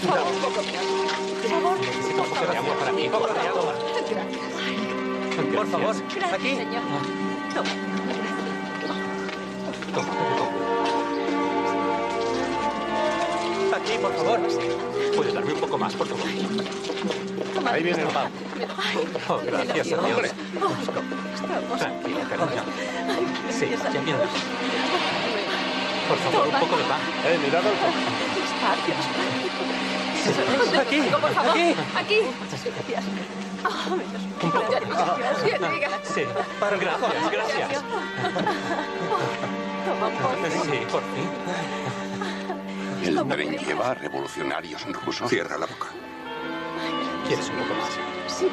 Por favor, un poco de agua. Por favor, Necesito un poco de agua para mí. Un poco de agua. Gracias. Por favor, Gracias, aquí. señor. Toma. Toma. Aquí, por favor. ¿Puede darme un poco más, por favor? Ahí viene el pan. Oh, gracias, hombre. Estamos. Tranquila, cariño. Sí, Gracias, ya viene. Dios. Por favor, un poco de pan. Mirad al pan. Despacio. Aquí, Por favor. aquí. Aquí. Gracias. Un poco. Gracias, diga. Sí, gracias. Toma un poco. Sí, por fin. El tren lleva a revolucionarios rusos. Cierra la boca. ¿Quieres un poco más? Sí.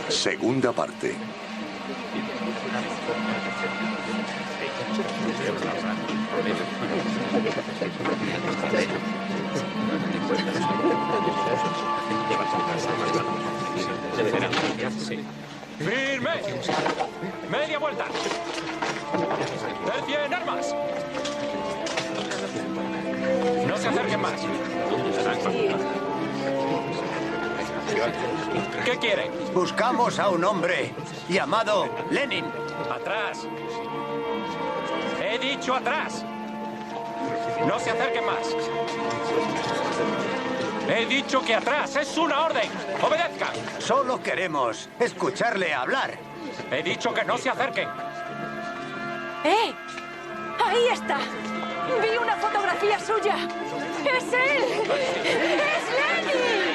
Segunda parte. ¡Firme! ¡Media vuelta! ¡Del pie en armas! No se acerquen más. ¿Qué quieren? Buscamos a un hombre llamado Lenin. ¡Atrás! ¡He dicho atrás! ¡No se acerquen más! ¡He dicho que atrás! ¡Es una orden! ¡Obedezcan! Solo queremos escucharle hablar. He dicho que no se acerquen. ¡Eh! ¡Ahí está! ¡Vi una fotografía suya! ¡Es él! ¡Es Lenin!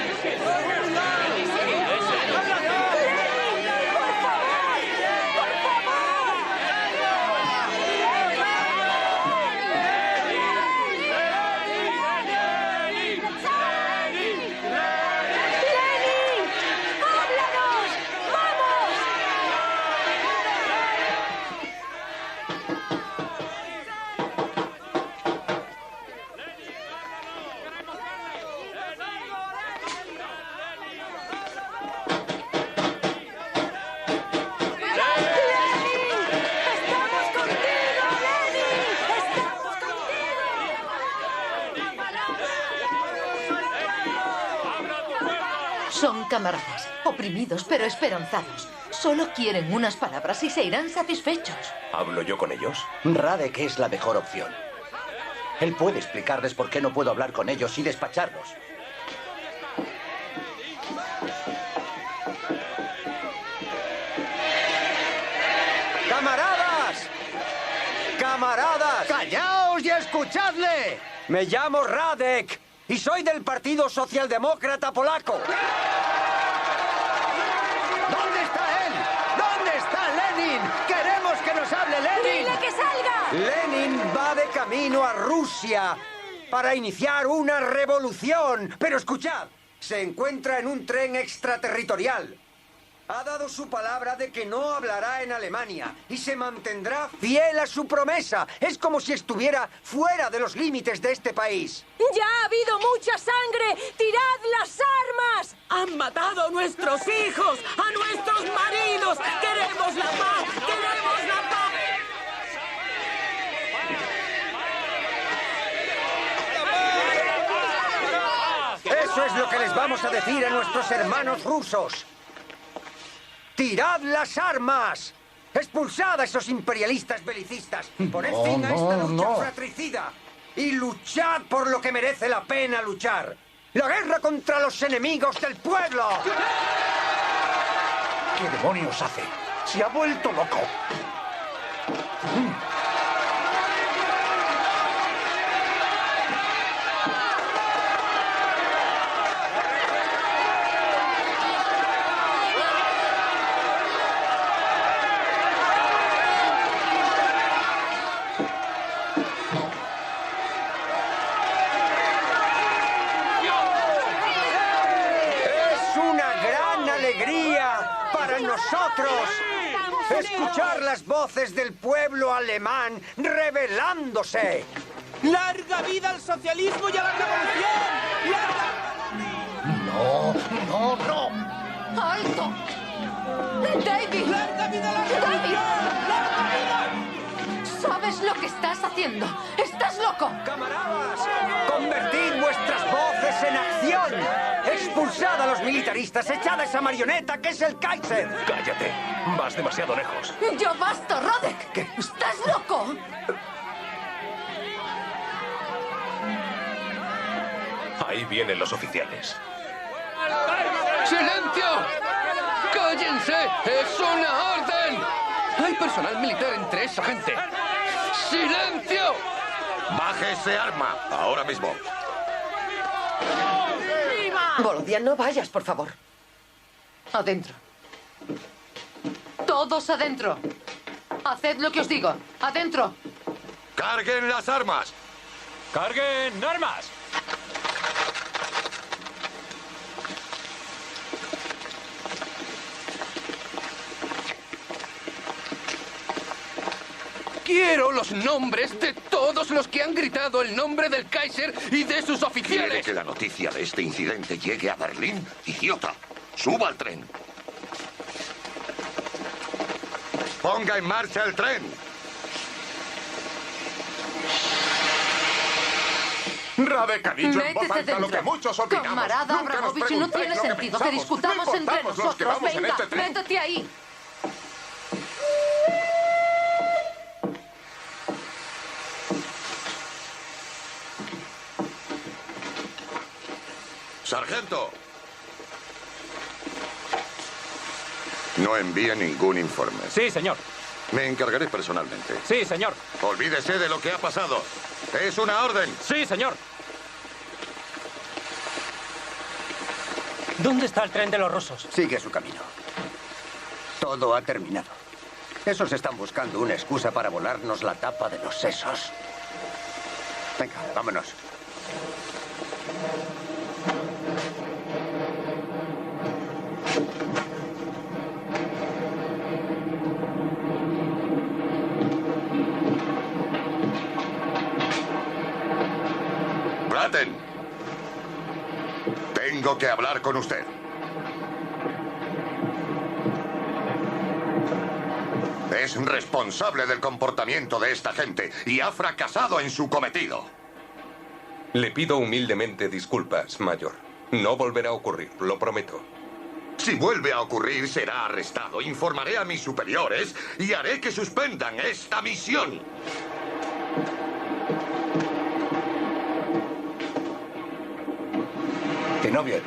Son camaradas, oprimidos pero esperanzados. Solo quieren unas palabras y se irán satisfechos. ¿Hablo yo con ellos? Radek es la mejor opción. Él puede explicarles por qué no puedo hablar con ellos y despacharlos. ¡Camaradas! ¡Camaradas! ¡Callaos y escuchadle! Me llamo Radek y soy del Partido Socialdemócrata Polaco. ¿Dónde está él? ¿Dónde está Lenin? ¡Queremos que nos hable Lenin! ¡Dile que salga! Lenin va de camino a Rusia para iniciar una revolución. Pero escuchad, se encuentra en un tren extraterritorial. Ha dado su palabra de que no hablará en Alemania y se mantendrá fiel a su promesa. Es como si estuviera fuera de los límites de este país. ¡Ya ha habido mucha sangre! ¡Tirad las armas! ¡Han matado a nuestros hijos! ¡A nuestros maridos! ¡Queremos la paz! ¡Queremos la paz! Eso es lo que les vamos a decir a nuestros hermanos rusos. ¡Tirad las armas! ¡Expulsad a esos imperialistas belicistas! ¡Poned fin a esta lucha fratricida! ¡Y luchad por lo que merece la pena luchar! ¡La guerra contra los enemigos del pueblo! ¿Qué demonios hace? ¡Se ha vuelto loco! ¡Es una gran alegría para nosotros escuchar las voces del pueblo alemán rebelándose! ¡Larga vida al socialismo y a la revolución! No. ¡Alto! ¡David! ¡Larga vida a la revolución! ¡Larga vida! sabes lo que estás haciendo. ¡Estás loco! ¡Camaradas! ¡Convertid vuestras voces en acción! ¡Expulsad a los militaristas! ¡Echad a esa marioneta que es el Kaiser! Cállate. Vas demasiado lejos. ¡Yo basto, Rodek! ¿Qué? ¿Estás loco? Ahí vienen los oficiales. ¡Silencio! ¡Cállense! ¡Es una orden! Hay personal militar entre esa gente. ¡Silencio! ¡Baje ese arma! Ahora mismo. Volodya, no vayas, por favor. Adentro. Todos adentro. Haced lo que os digo. Adentro. ¡Carguen las armas! ¡Carguen armas! Quiero los nombres de todos los que han gritado el nombre del Kaiser y de sus ¿Quiere oficiales. que la noticia de este incidente llegue a Berlín? ¡Idiota! ¡Suba al tren! ¡Ponga en marcha el tren! Radek ha dicho en voz Métete alta lo que dentro. muchos opinamos. Camarada Nunca nos Abramovich, no preguntáis tiene lo que sentido que pensamos. discutamos No entre importamos los que nosotros. vamos en Venga, este tren. métete ahí. ¡Sargento! No envíe ningún informe. Sí, señor. Me encargaré personalmente. Sí, señor. Olvídese de lo que ha pasado. Es una orden. Sí, señor. ¿Dónde está el tren de los rusos? Sigue su camino. Todo ha terminado. Esos están buscando una excusa para volarnos la tapa de los sesos. Venga, vámonos. Braten. Tengo que hablar con usted. Es responsable del comportamiento de esta gente y ha fracasado en su cometido. Le pido humildemente disculpas, mayor. No volverá a ocurrir, lo prometo. Si vuelve a ocurrir, será arrestado. Informaré a mis superiores y haré que suspendan esta misión. Que no viene.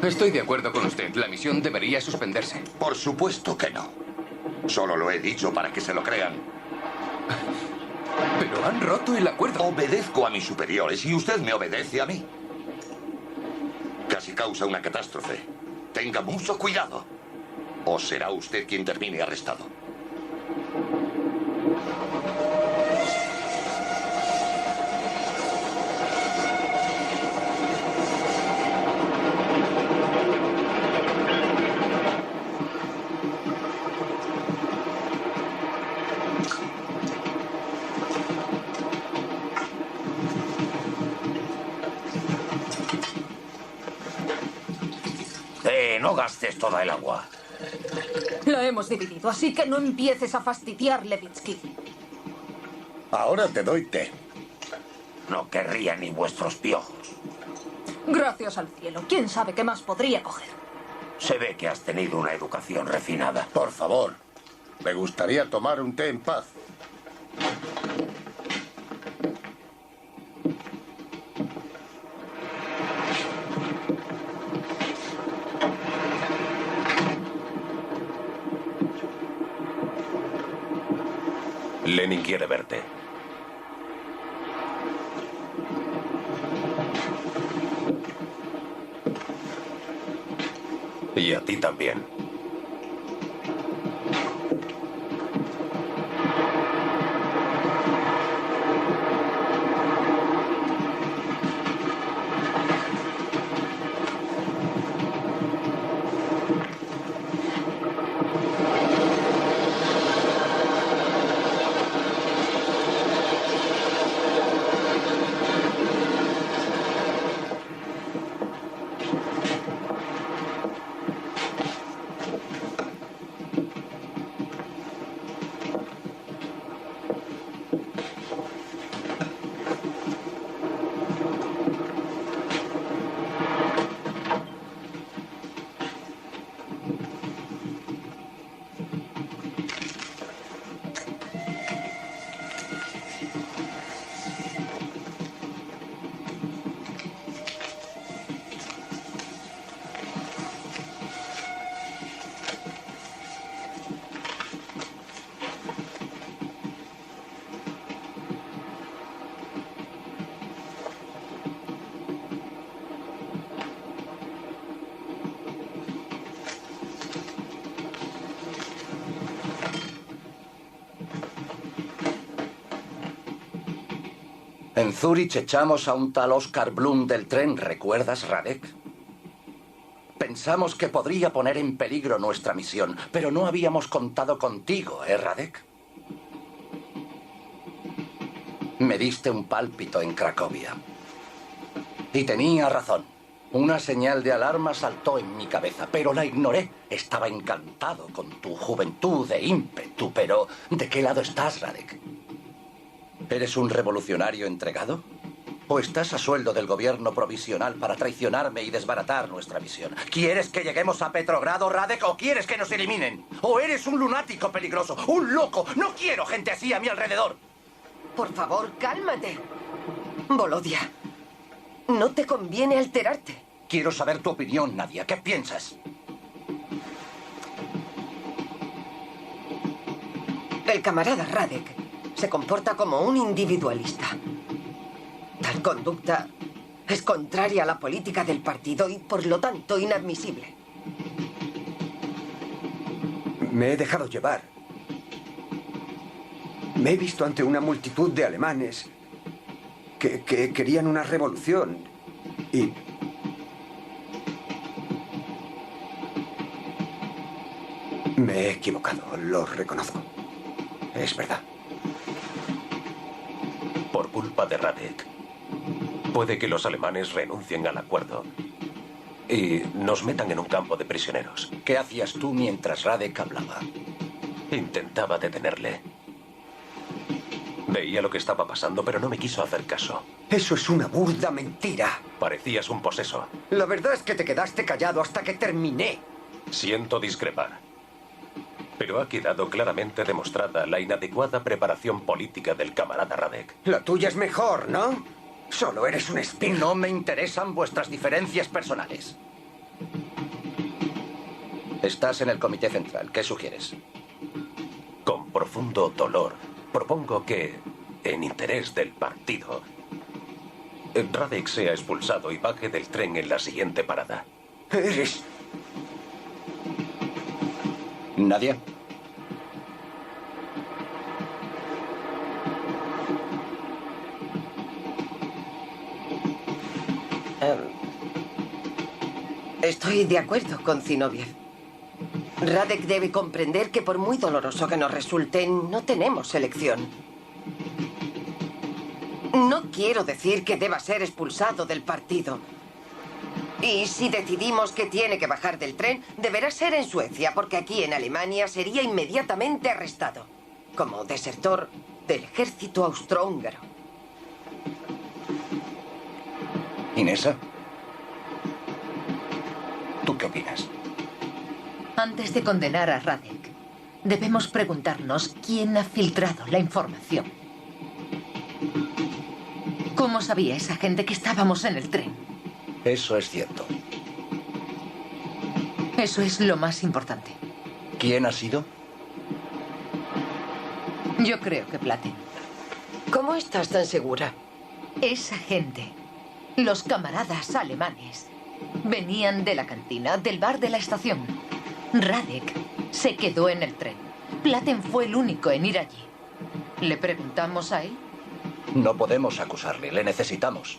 Estoy de acuerdo con usted. La misión debería suspenderse. Por supuesto que no. Solo lo he dicho para que se lo crean. Pero han roto el acuerdo. Obedezco a mis superiores y usted me obedece a mí. Casi causa una catástrofe. Tenga mucho cuidado. O será usted quien termine arrestado. No gastes toda el agua. La hemos dividido, así que no empieces a fastidiar, Levitsky. Ahora te doy té. No querría ni vuestros piojos. Gracias al cielo. ¿Quién sabe qué más podría coger? Se ve que has tenido una educación refinada. Por favor, me gustaría tomar un té en paz. Lenin quiere verte. Y a ti también. En Zúrich echamos a un tal Oscar Blum del tren, ¿recuerdas, Radek? Pensamos que podría poner en peligro nuestra misión, pero no habíamos contado contigo, Radek? Me diste un pálpito en Cracovia. Y tenía razón. Una señal de alarma saltó en mi cabeza, pero la ignoré. Estaba encantado con tu juventud e ímpetu, pero ¿de qué lado estás, Radek? ¿Eres un revolucionario entregado? ¿O estás a sueldo del gobierno provisional para traicionarme y desbaratar nuestra misión? ¿Quieres que lleguemos a Petrogrado, Radek, o quieres que nos eliminen? ¿O eres un lunático peligroso, un loco? No quiero gente así a mi alrededor. Por favor, cálmate. Volodia, no te conviene alterarte. Quiero saber tu opinión, Nadia. ¿Qué piensas? El camarada Radek se comporta como un individualista. Tal conducta es contraria a la política del partido y, por lo tanto, inadmisible. Me he dejado llevar. Me he visto ante una multitud de alemanes que querían una revolución y... me he equivocado, lo reconozco. Es verdad. Por culpa de Radek, puede que los alemanes renuncien al acuerdo y nos metan en un campo de prisioneros. ¿Qué hacías tú mientras Radek hablaba? Intentaba detenerle. Veía lo que estaba pasando, pero no me quiso hacer caso. Eso es una burda mentira. Parecías un poseso. La verdad es que te quedaste callado hasta que terminé. Siento discrepar. Pero ha quedado claramente demostrada la inadecuada preparación política del camarada Radek. La tuya es mejor, ¿no? Solo eres un espía. No me interesan vuestras diferencias personales. Estás en el Comité Central. ¿Qué sugieres? Con profundo dolor, propongo que, en interés del partido, Radek sea expulsado y baje del tren en la siguiente parada. Eres... ¿Nadia? Estoy de acuerdo con Zinoviev. Radek debe comprender que por muy doloroso que nos resulte, no tenemos elección. No quiero decir que deba ser expulsado del partido. Y si decidimos que tiene que bajar del tren, deberá ser en Suecia, porque aquí en Alemania sería inmediatamente arrestado, como desertor del ejército austrohúngaro. Inesa, ¿tú qué opinas? Antes de condenar a Radek, debemos preguntarnos quién ha filtrado la información. ¿Cómo sabía esa gente que estábamos en el tren? Eso es cierto. Eso es lo más importante. ¿Quién ha sido? Yo creo que Platen. ¿Cómo estás tan segura? Esa gente, los camaradas alemanes, venían de la cantina, del bar de la estación. Radek se quedó en el tren. Platen fue el único en ir allí. ¿Le preguntamos a él? No podemos acusarle, le necesitamos.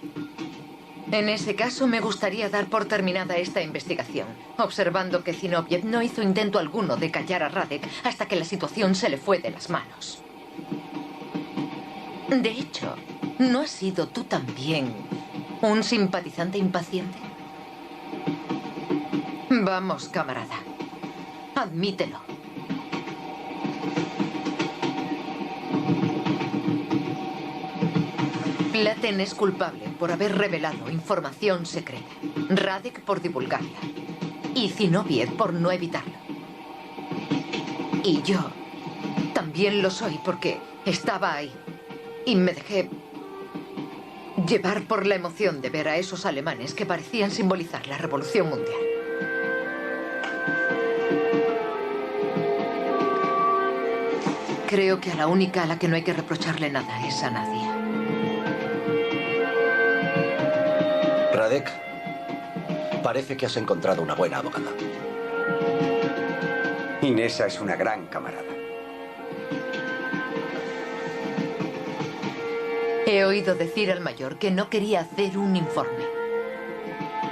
En ese caso, me gustaría dar por terminada esta investigación, observando que Zinoviev no hizo intento alguno de callar a Radek hasta que la situación se le fue de las manos. De hecho, ¿no has sido tú también un simpatizante impaciente? Vamos, camarada. Admítelo. Platen es culpable por haber revelado información secreta. Radek por divulgarla. Y Zinoviev por no evitarlo. Y yo también lo soy porque estaba ahí. Y me dejé llevar por la emoción de ver a esos alemanes que parecían simbolizar la revolución mundial. Creo que a la única a la que no hay que reprocharle nada es a Nadia. Radek, parece que has encontrado una buena abogada. Inesa es una gran camarada. He oído decir al mayor que no quería hacer un informe.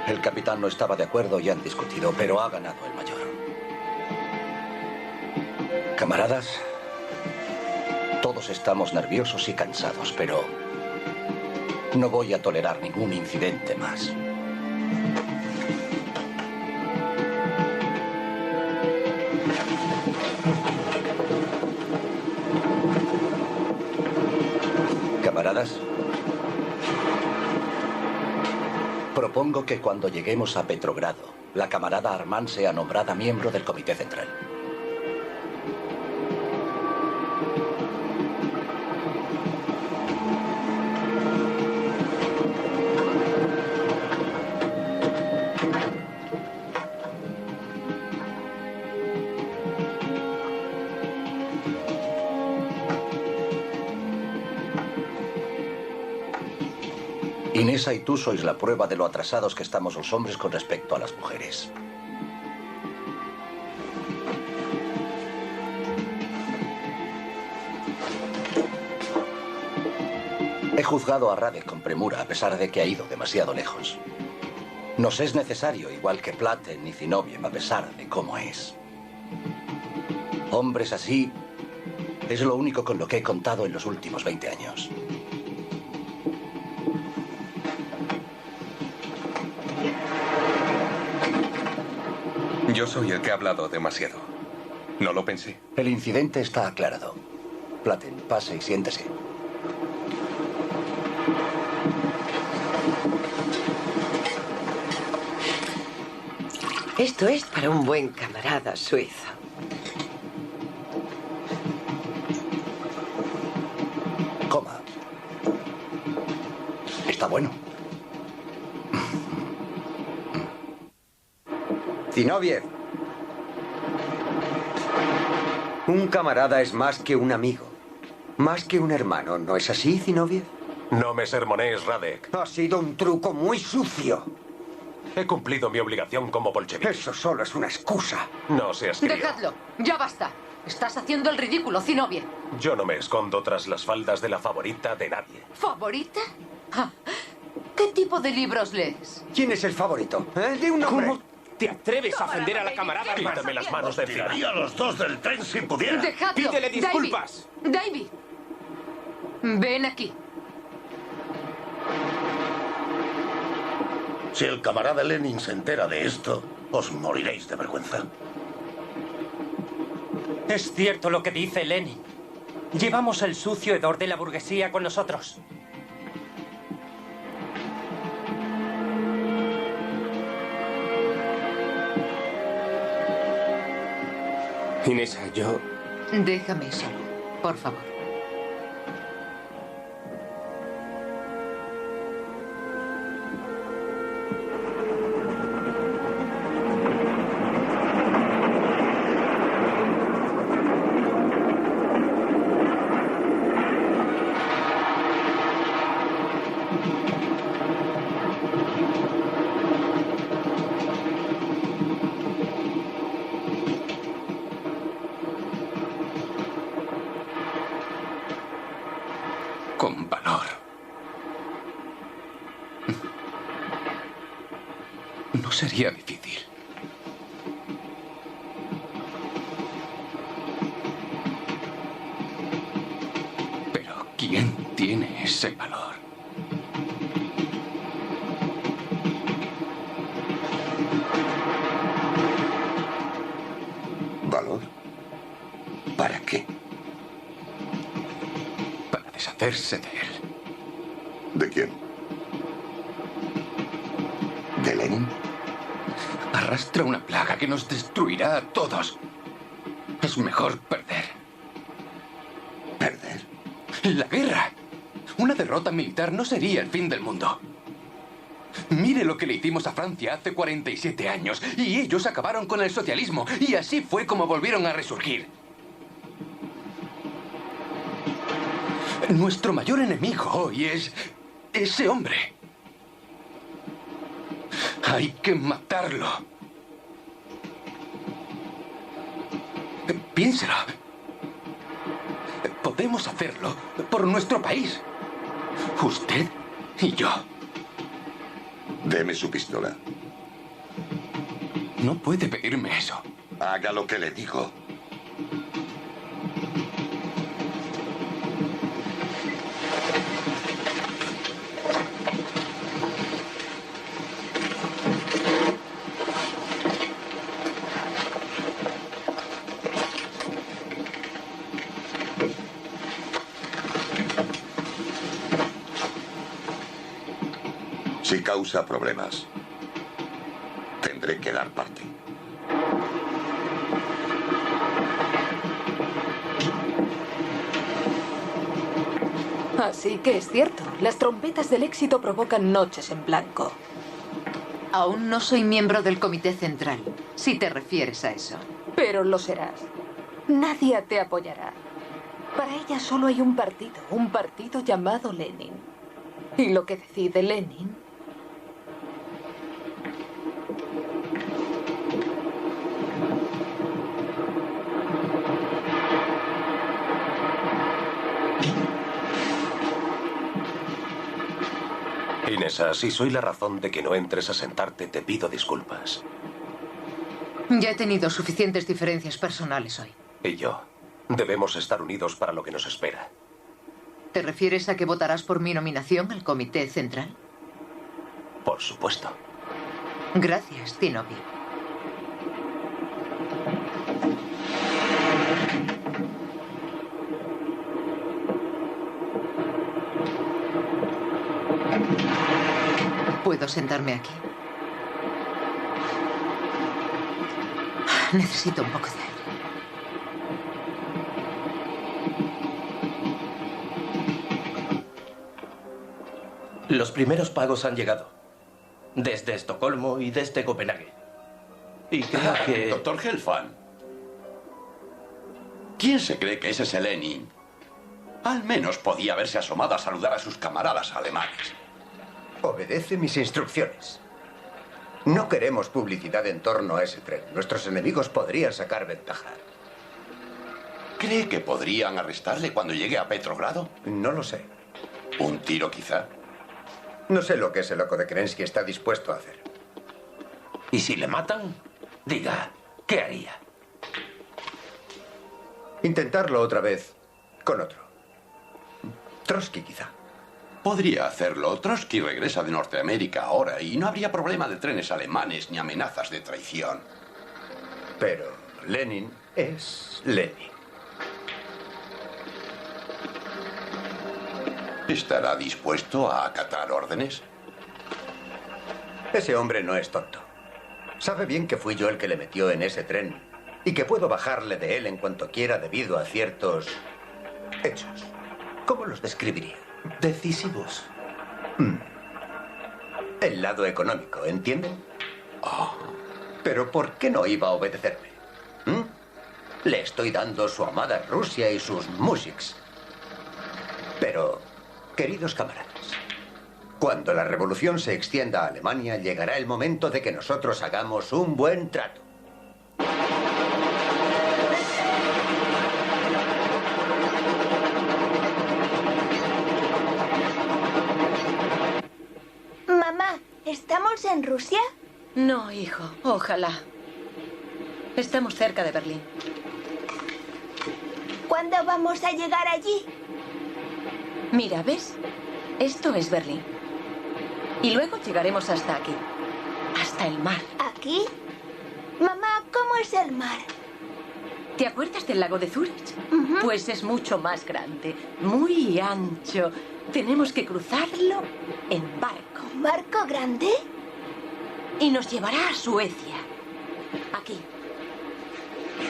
El capitán no estaba de acuerdo y han discutido, pero ha ganado el mayor. Camaradas, todos estamos nerviosos y cansados, pero no voy a tolerar ningún incidente más. Camaradas, propongo que cuando lleguemos a Petrogrado, la camarada Armand sea nombrada miembro del Comité Central. Inesa y tú sois la prueba de lo atrasados que estamos los hombres con respecto a las mujeres. He juzgado a Radek con premura a pesar de que ha ido demasiado lejos. Nos es necesario, igual que Platen y Zinoviev, a pesar de cómo es. Hombres así es lo único con lo que he contado en los últimos 20 años. Yo soy el que ha hablado demasiado. No lo pensé. El incidente está aclarado. Platen, pase y siéntese. Esto es para un buen camarada suizo. Coma. Está bueno. Zinoviev. Un camarada es más que un amigo. Más que un hermano, ¿no es así, Zinoviev? No me sermonees, Radek. Ha sido un truco muy sucio. He cumplido mi obligación como bolchevique. Eso solo es una excusa. No seas crío. Dejadlo. Ya basta. Estás haciendo el ridículo, Zinoviev. Yo no me escondo tras las faldas de la favorita de nadie. ¿Favorita? Ah, ¿qué tipo de libros lees? ¿Quién es el favorito? Di un nombre. ¿Cómo te atreves a ofender a la camarada? Quítame las manos de encima. Tiraría a los dos del tren si pudiera. Dejadlo. Pídele disculpas. David. Ven aquí. Si el camarada Lenin se entera de esto, os moriréis de vergüenza. Es cierto lo que dice Lenin. Llevamos el sucio hedor de la burguesía con nosotros. Inesa, yo... Déjame solo, por favor. Con valor. No sería difícil. Pero ¿quién tiene ese valor? ¿Valor? ¿Para qué? Para deshacerse de él. ¿De quién? ¿De Lenin? Arrastra una plaga que nos destruirá a todos. Es mejor perder. ¿Perder? La guerra. Una derrota militar no sería el fin del mundo. Mire lo que le hicimos a Francia hace 47 años. Y ellos acabaron con el socialismo. Y así fue como volvieron a resurgir. Nuestro mayor enemigo hoy es ese hombre. Hay que matarlo. Piénselo. Podemos hacerlo por nuestro país. Usted y yo. Deme su pistola. No puede pedirme eso. Haga lo que le digo. Si causa problemas, tendré que dar parte. Así que es cierto, las trompetas del éxito provocan noches en blanco. Aún no soy miembro del Comité Central, si te refieres a eso. Pero lo serás. Nadie te apoyará. Para ella solo hay un partido llamado Lenin. Y lo que decide Lenin... Inesa, si soy la razón de que no entres a sentarte, te pido disculpas. Ya he tenido suficientes diferencias personales hoy. Y yo. Debemos estar unidos para lo que nos espera. ¿Te refieres a que votarás por mi nominación al Comité Central? Por supuesto. Gracias, Tinobi. ¿Puedo sentarme aquí? Necesito un poco de aire. Los primeros pagos han llegado. Desde Estocolmo y desde Copenhague. Y creo que... Doctor Helfand. ¿Quién se cree que ese es el Lenin? Al menos podía haberse asomado a saludar a sus camaradas alemanes. Obedece mis instrucciones. No queremos publicidad en torno a ese tren. Nuestros enemigos podrían sacar ventaja. ¿Cree que podrían arrestarle cuando llegue a Petrogrado? No lo sé. ¿Un tiro quizá? No sé lo que ese loco de Kerensky está dispuesto a hacer. ¿Y si le matan? Diga, ¿qué haría? Intentarlo otra vez con otro. Trotsky, quizá. Podría hacerlo. Trotsky regresa de Norteamérica ahora y no habría problema de trenes alemanes ni amenazas de traición. Pero Lenin es Lenin. ¿Estará dispuesto a acatar órdenes? Ese hombre no es tonto. Sabe bien que fui yo el que le metió en ese tren y que puedo bajarle de él en cuanto quiera debido a ciertos hechos. ¿Cómo los describiría? Decisivos. El lado económico, ¿entienden? Pero ¿por qué no iba a obedecerme? Le estoy dando su amada Rusia y sus músics. Pero, queridos camaradas, cuando la revolución se extienda a Alemania, llegará el momento de que nosotros hagamos un buen trato. Mamá, ¿estamos en Rusia? No, hijo, ojalá. Estamos cerca de Berlín. ¿Cuándo vamos a llegar allí? Mira, ¿ves? Esto es Berlín. Y luego llegaremos hasta aquí. Hasta el mar. ¿Aquí? Mamá, ¿cómo es el mar? ¿Te acuerdas del lago de Zúrich? Pues es mucho más grande, muy ancho. Tenemos que cruzarlo en barco. ¿Un barco grande? Y nos llevará a Suecia. Aquí.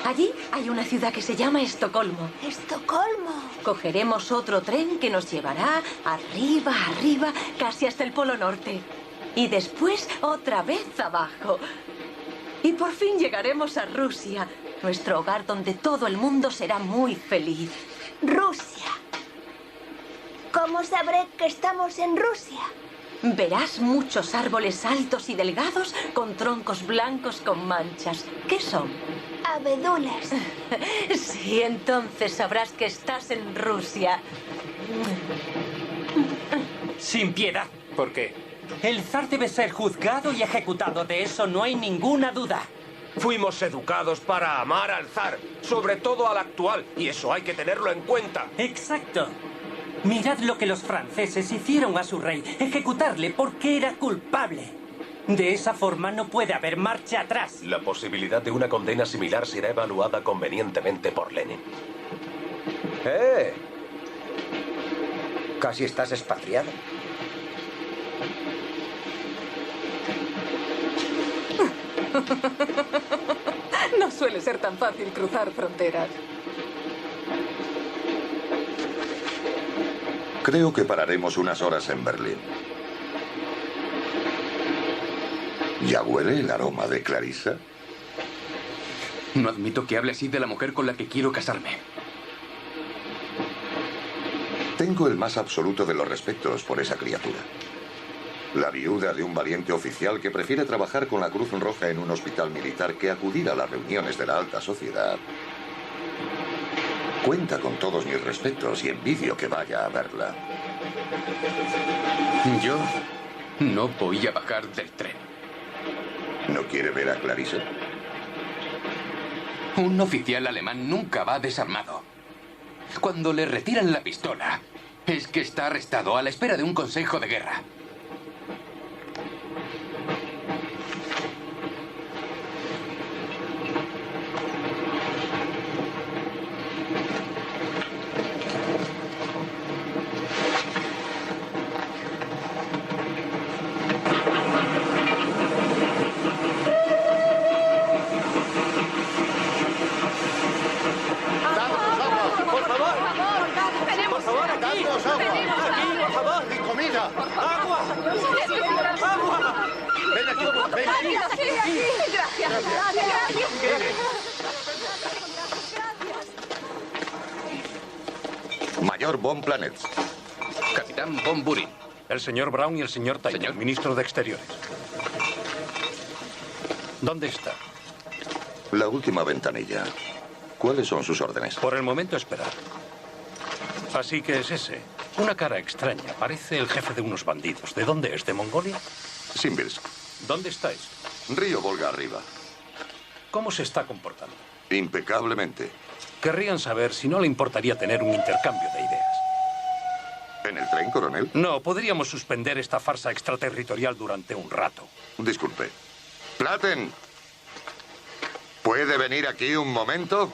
Allí hay una ciudad que se llama Estocolmo. ¿Estocolmo? Cogeremos otro tren que nos llevará arriba, arriba, casi hasta el Polo Norte. Y después otra vez abajo. Y por fin llegaremos a Rusia, nuestro hogar donde todo el mundo será muy feliz. Rusia. ¿Cómo sabré que estamos en Rusia? Verás muchos árboles altos y delgados con troncos blancos con manchas. ¿Qué son? Abedules. Sí, entonces sabrás que estás en Rusia. sin piedad. ¿Por qué? El zar debe ser juzgado y ejecutado, de eso no hay ninguna duda. Fuimos educados para amar al zar, sobre todo al actual, y eso hay que tenerlo en cuenta. Exacto. Mirad lo que los franceses hicieron a su rey, ejecutarle porque era culpable. De esa forma no puede haber marcha atrás. La posibilidad de una condena similar será evaluada convenientemente por Lenin. Casi estás expatriado. No suele ser tan fácil cruzar fronteras. Creo que pararemos unas horas en Berlín. ¿Ya huele el aroma de Clarissa? No admito que hable así de la mujer con la que quiero casarme. Tengo el más absoluto de los respetos por esa criatura. La viuda de un valiente oficial que prefiere trabajar con la Cruz Roja en un hospital militar que acudir a las reuniones de la alta sociedad. Cuenta con todos mis respetos y envidio que vaya a verla. Yo no voy a bajar del tren. ¿No quiere ver a Clarissa? Un oficial alemán nunca va desarmado. Cuando le retiran la pistola, es que está arrestado a la espera de un consejo de guerra. Mayor von Planets. Capitán von Burin. El señor Brown y el señor Taylor, ministro de Exteriores. ¿Dónde está? La última ventanilla. ¿Cuáles son sus órdenes? Por el momento esperar. Así que es ese. Una cara extraña. Parece el jefe de unos bandidos. ¿De dónde es? ¿De Mongolia? Simbirsk. ¿Dónde estáis? Río Volga arriba. ¿Cómo se está comportando? Impecablemente. Querrían saber si no le importaría tener un intercambio de ideas. ¿En el tren, coronel? No, podríamos suspender esta farsa extraterritorial durante un rato. Disculpe. Platen. ¿Puede venir aquí un momento?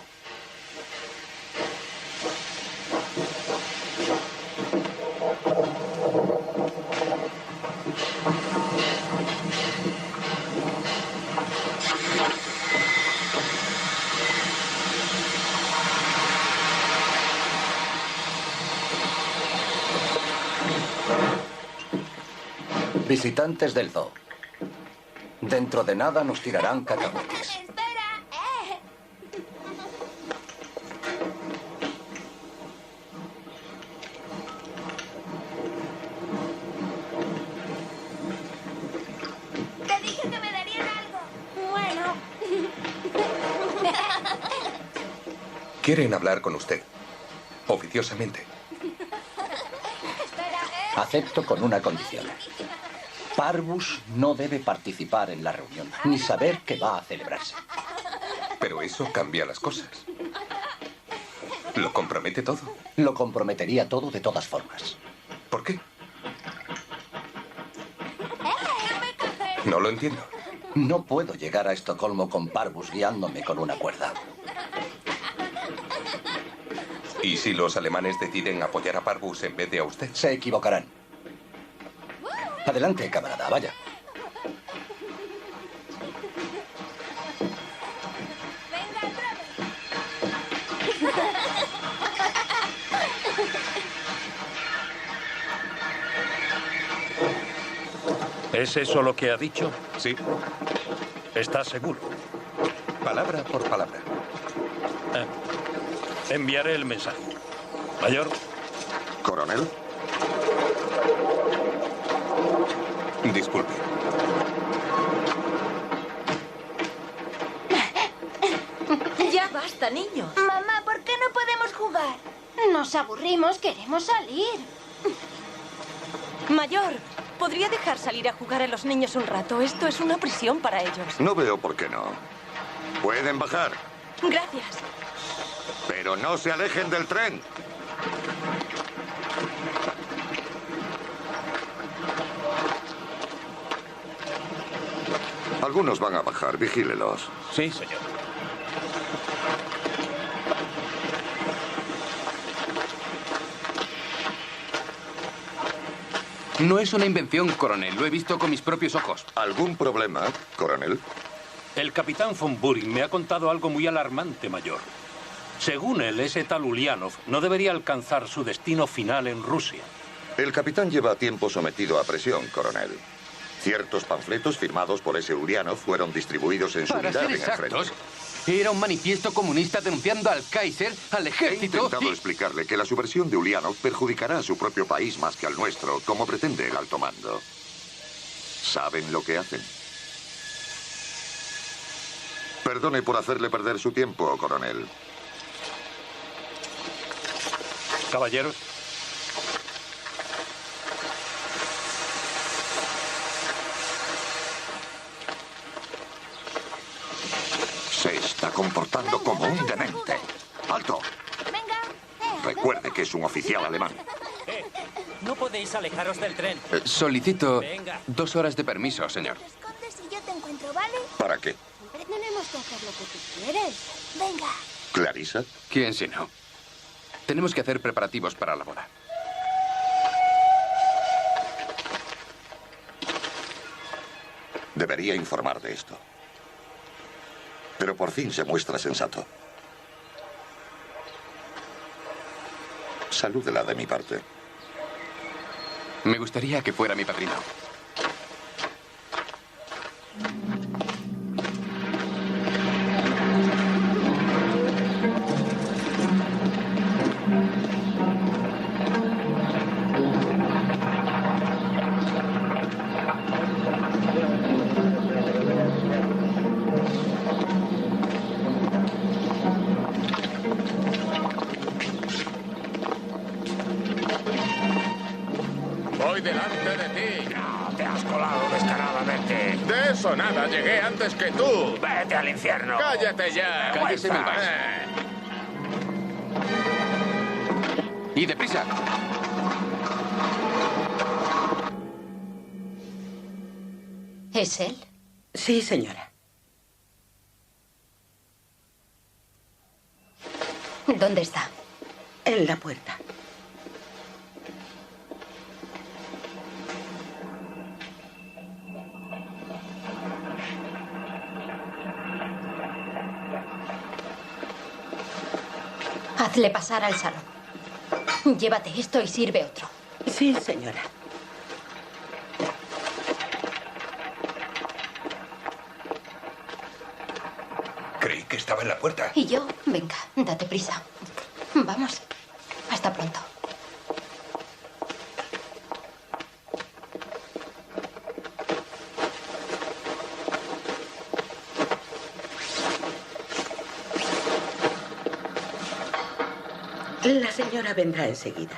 Visitantes del zoo. Dentro de nada nos tirarán cacahuetes. Te dije que me darían algo. Bueno. Quieren hablar con usted. Oficiosamente. Acepto con una condición. Parvus no debe participar en la reunión, ni saber que va a celebrarse. Pero eso cambia las cosas. ¿Lo compromete todo? Lo comprometería todo de todas formas. ¿Por qué? No lo entiendo. No puedo llegar a Estocolmo con Parvus guiándome con una cuerda. ¿Y si los alemanes deciden apoyar a Parvus en vez de a usted? Se equivocarán. Adelante, camarada, vaya. ¿Es eso lo que ha dicho? Sí. ¿Está seguro? Palabra por palabra. Enviaré el mensaje. Mayor. Coronel. Disculpe. Ya basta, niños. Mamá, ¿por qué no podemos jugar? Nos aburrimos, queremos salir. Mayor, ¿podría dejar salir a jugar a los niños un rato? Esto es una prisión para ellos. No veo por qué no. Pueden bajar, Gracias. pero no se alejen del tren. Algunos van a bajar, vigílelos. Sí, señor. No es una invención, coronel. Lo he visto con mis propios ojos. ¿Algún problema, coronel? El capitán von Buring me ha contado algo muy alarmante, mayor. Según él, ese tal Ulyanov no debería alcanzar su destino final en Rusia. El capitán lleva tiempo sometido a presión, coronel. Ciertos panfletos firmados por ese Ulyanov fueron distribuidos en su Para unidad ser en el frente. exactos, era un manifiesto comunista denunciando al Kaiser, al He ejército intentado y... explicarle que la subversión de Ulyanov perjudicará a su propio país más que al nuestro, como pretende el alto mando. ¿Saben lo que hacen? Perdone por hacerle perder su tiempo, coronel. Caballeros. Se está comportando como un demente. ¡Alto! Recuerde que es un oficial alemán. No podéis alejaros del tren. Solicito Venga. 2 horas de permiso, señor. Escondes y yo te encuentro, ¿vale? ¿Para qué? Siempre tenemos que hacer lo que tú quieres. Venga. ¿Clarisa? ¿Quién si no? Tenemos que hacer preparativos para la boda. Debería informar de esto. Pero por fin se muestra sensato. Salúdela de mi parte. Me gustaría que fuera mi padrino. Voy delante de ti. No, te has colado descaradamente. De eso nada, llegué antes que tú. Vete al infierno. Cállate ya. Cállese, vergüenza. Milván. Y deprisa. ¿Es él? Sí, señora. ¿Dónde está? En la puerta. Hazle pasar al salón. Llévate esto y sirve otro. Sí, señora. Creí que estaba en la puerta. Y yo, venga, date prisa. Vamos. Hasta pronto. La señora vendrá enseguida.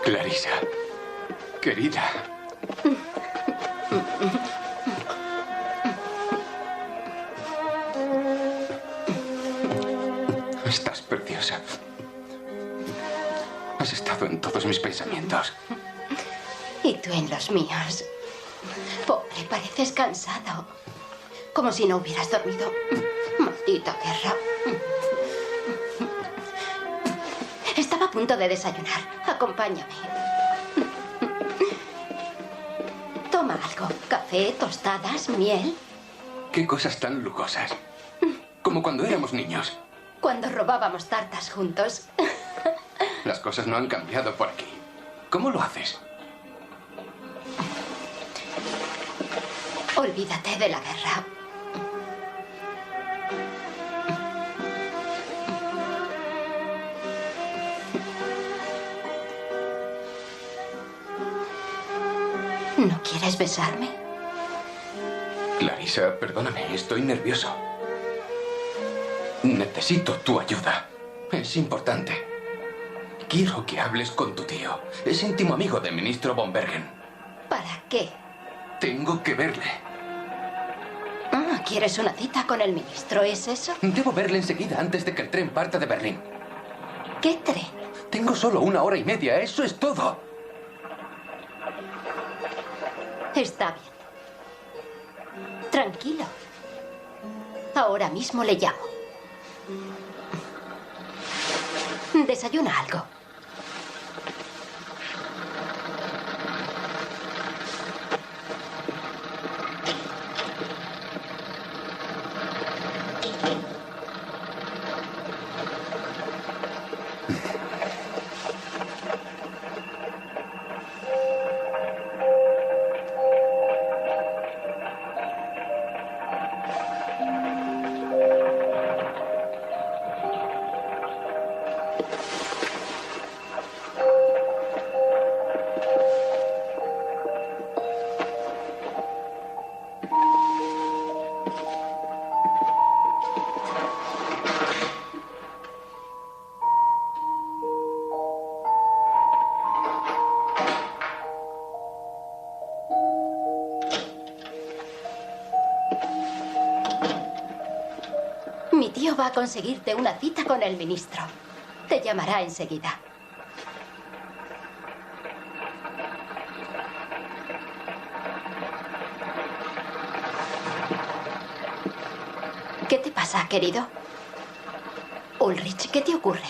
Clarisa, querida. Estás preciosa. Has estado en todos mis pensamientos. Y tú en los míos. Pobre, pareces cansado. Como si no hubieras dormido. Maldita guerra. Estaba a punto de desayunar. Acompáñame. Toma algo. Café, tostadas, miel. Qué cosas tan lujosas. Como cuando éramos niños. Cuando robábamos tartas juntos. Las cosas no han cambiado por aquí. ¿Cómo lo haces? Olvídate de la guerra. ¿No quieres besarme? Clarissa, perdóname, estoy nervioso. Necesito tu ayuda. Es importante. Quiero que hables con tu tío. Es íntimo amigo del ministro von Bergen. ¿Para qué? Tengo que verle. ¿Quieres una cita con el ministro? ¿Es eso? Debo verle enseguida, antes de que el tren parta de Berlín. ¿Qué tren? Tengo solo 1 hora y media, eso es todo. Está bien. Tranquilo. Ahora mismo le llamo. Desayuna algo. Mi tío va a conseguirte una cita con el ministro. Te llamará enseguida. ¿Qué te pasa, querido? Ulrich, ¿qué te ocurre?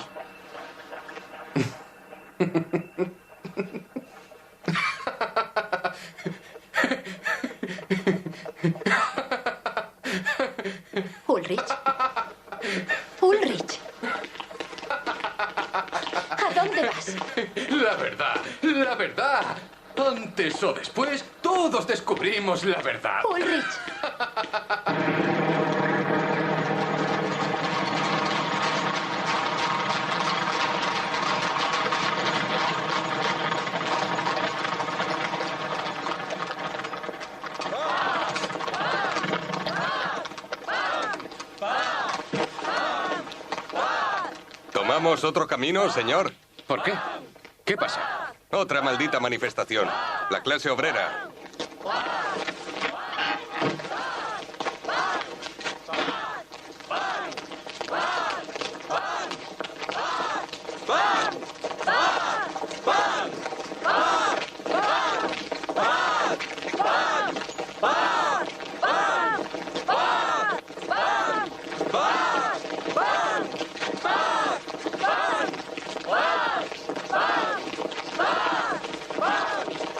Ulrich. Ulrich. ¿A dónde vas? La verdad. Antes o después, todos descubrimos la verdad. Ulrich. ¿Tomamos otro camino, señor? ¿Por qué? ¿Qué pasa? Otra maldita manifestación. La clase obrera.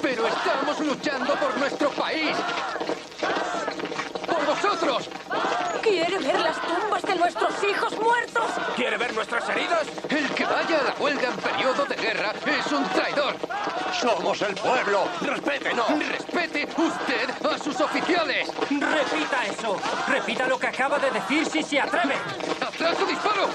Pero estamos luchando por nuestro país. ¡Por vosotros! ¿Quiere ver las tumbas de nuestros hijos muertos? ¿Quiere ver nuestras heridas? El que vaya a la huelga en periodo de guerra es un traidor. Somos el pueblo. ¡Respétenos! ¡Respete usted a sus oficiales! ¡Repita eso! ¡Repita lo que acaba de decir si se atreve! ¡Atrás su disparo!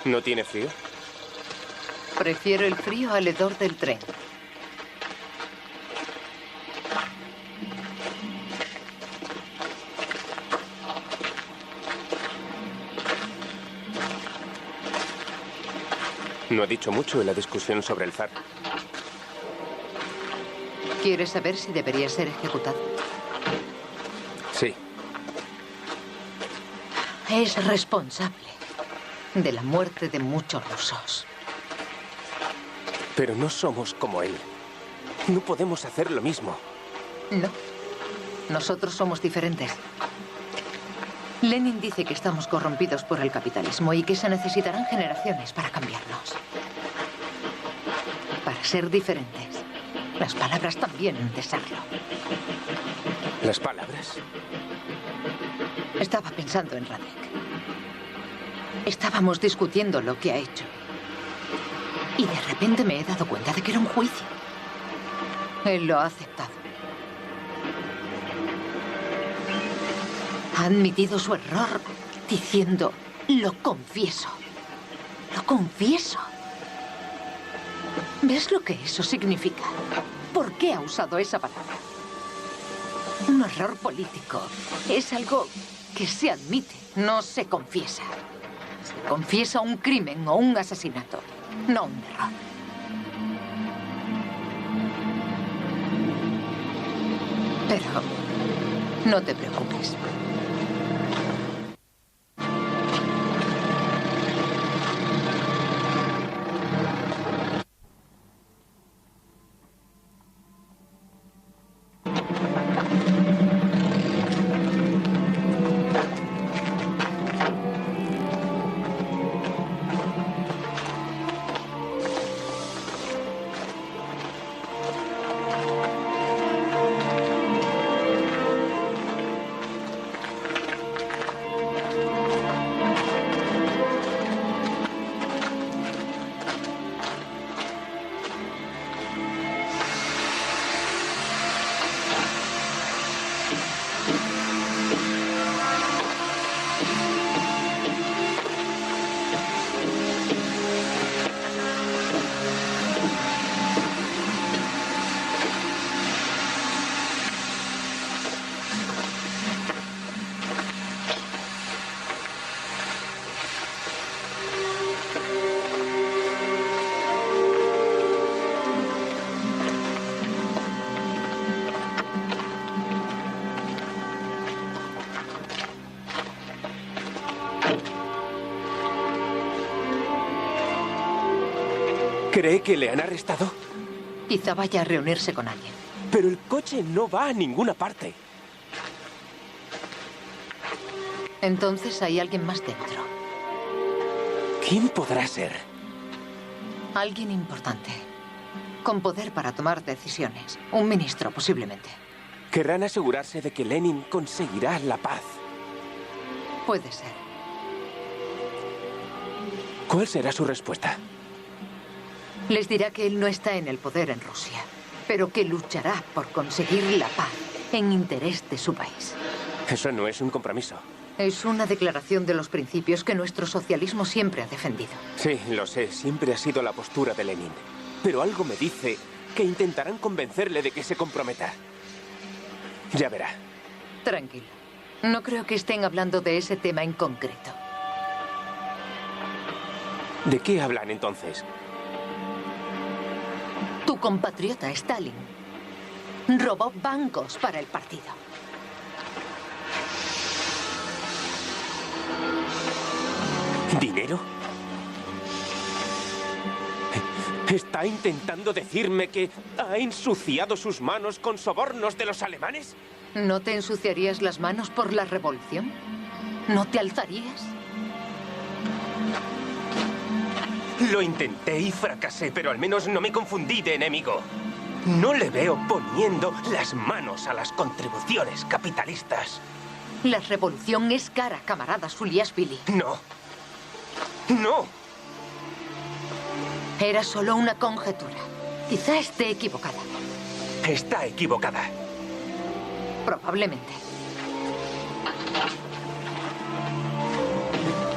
¿No tiene frío? Prefiero el frío al hedor del tren. No ha dicho mucho en la discusión sobre el zar. ¿Quieres saber si debería ser ejecutado? Sí. Es responsable de la muerte de muchos rusos. Pero no somos como él. No podemos hacer lo mismo. No. Nosotros somos diferentes. Lenin dice que estamos corrompidos por el capitalismo y que se necesitarán generaciones para cambiarnos. Para ser diferentes. Las palabras también han de serlo. ¿Las palabras? Estaba pensando en Radek. Estábamos discutiendo lo que ha hecho. Y de repente me he dado cuenta de que era un juicio. Él lo ha aceptado. Ha admitido su error diciendo, lo confieso. Lo confieso. ¿Ves lo que eso significa? ¿Por qué ha usado esa palabra? Un error político es algo que se admite, no se confiesa. Se confiesa un crimen o un asesinato, no un error. Pero no te preocupes. ¿Cree que le han arrestado? Quizá vaya a reunirse con alguien. Pero el coche no va a ninguna parte. Entonces hay alguien más dentro. ¿Quién podrá ser? Alguien importante. Con poder para tomar decisiones. Un ministro, posiblemente. Querrán asegurarse de que Lenin conseguirá la paz. Puede ser. ¿Cuál será su respuesta? Les dirá que él no está en el poder en Rusia, pero que luchará por conseguir la paz en interés de su país. Eso no es un compromiso. Es una declaración de los principios que nuestro socialismo siempre ha defendido. Sí, lo sé. Siempre ha sido la postura de Lenin. Pero algo me dice que intentarán convencerle de que se comprometa. Ya verá. Tranquilo. No creo que estén hablando de ese tema en concreto. ¿De qué hablan entonces? Tu compatriota Stalin robó bancos para el partido. ¿Dinero? ¿Está intentando decirme que ha ensuciado sus manos con sobornos de los alemanes? ¿No te ensuciarías las manos por la revolución? ¿No te alzarías? Lo intenté y fracasé, pero al menos no me confundí de enemigo. No le veo poniendo las manos a las contribuciones capitalistas. La revolución es cara, camarada Zuliashvili. No. ¡No! Era solo una conjetura. Quizá esté equivocada. Está equivocada. Probablemente.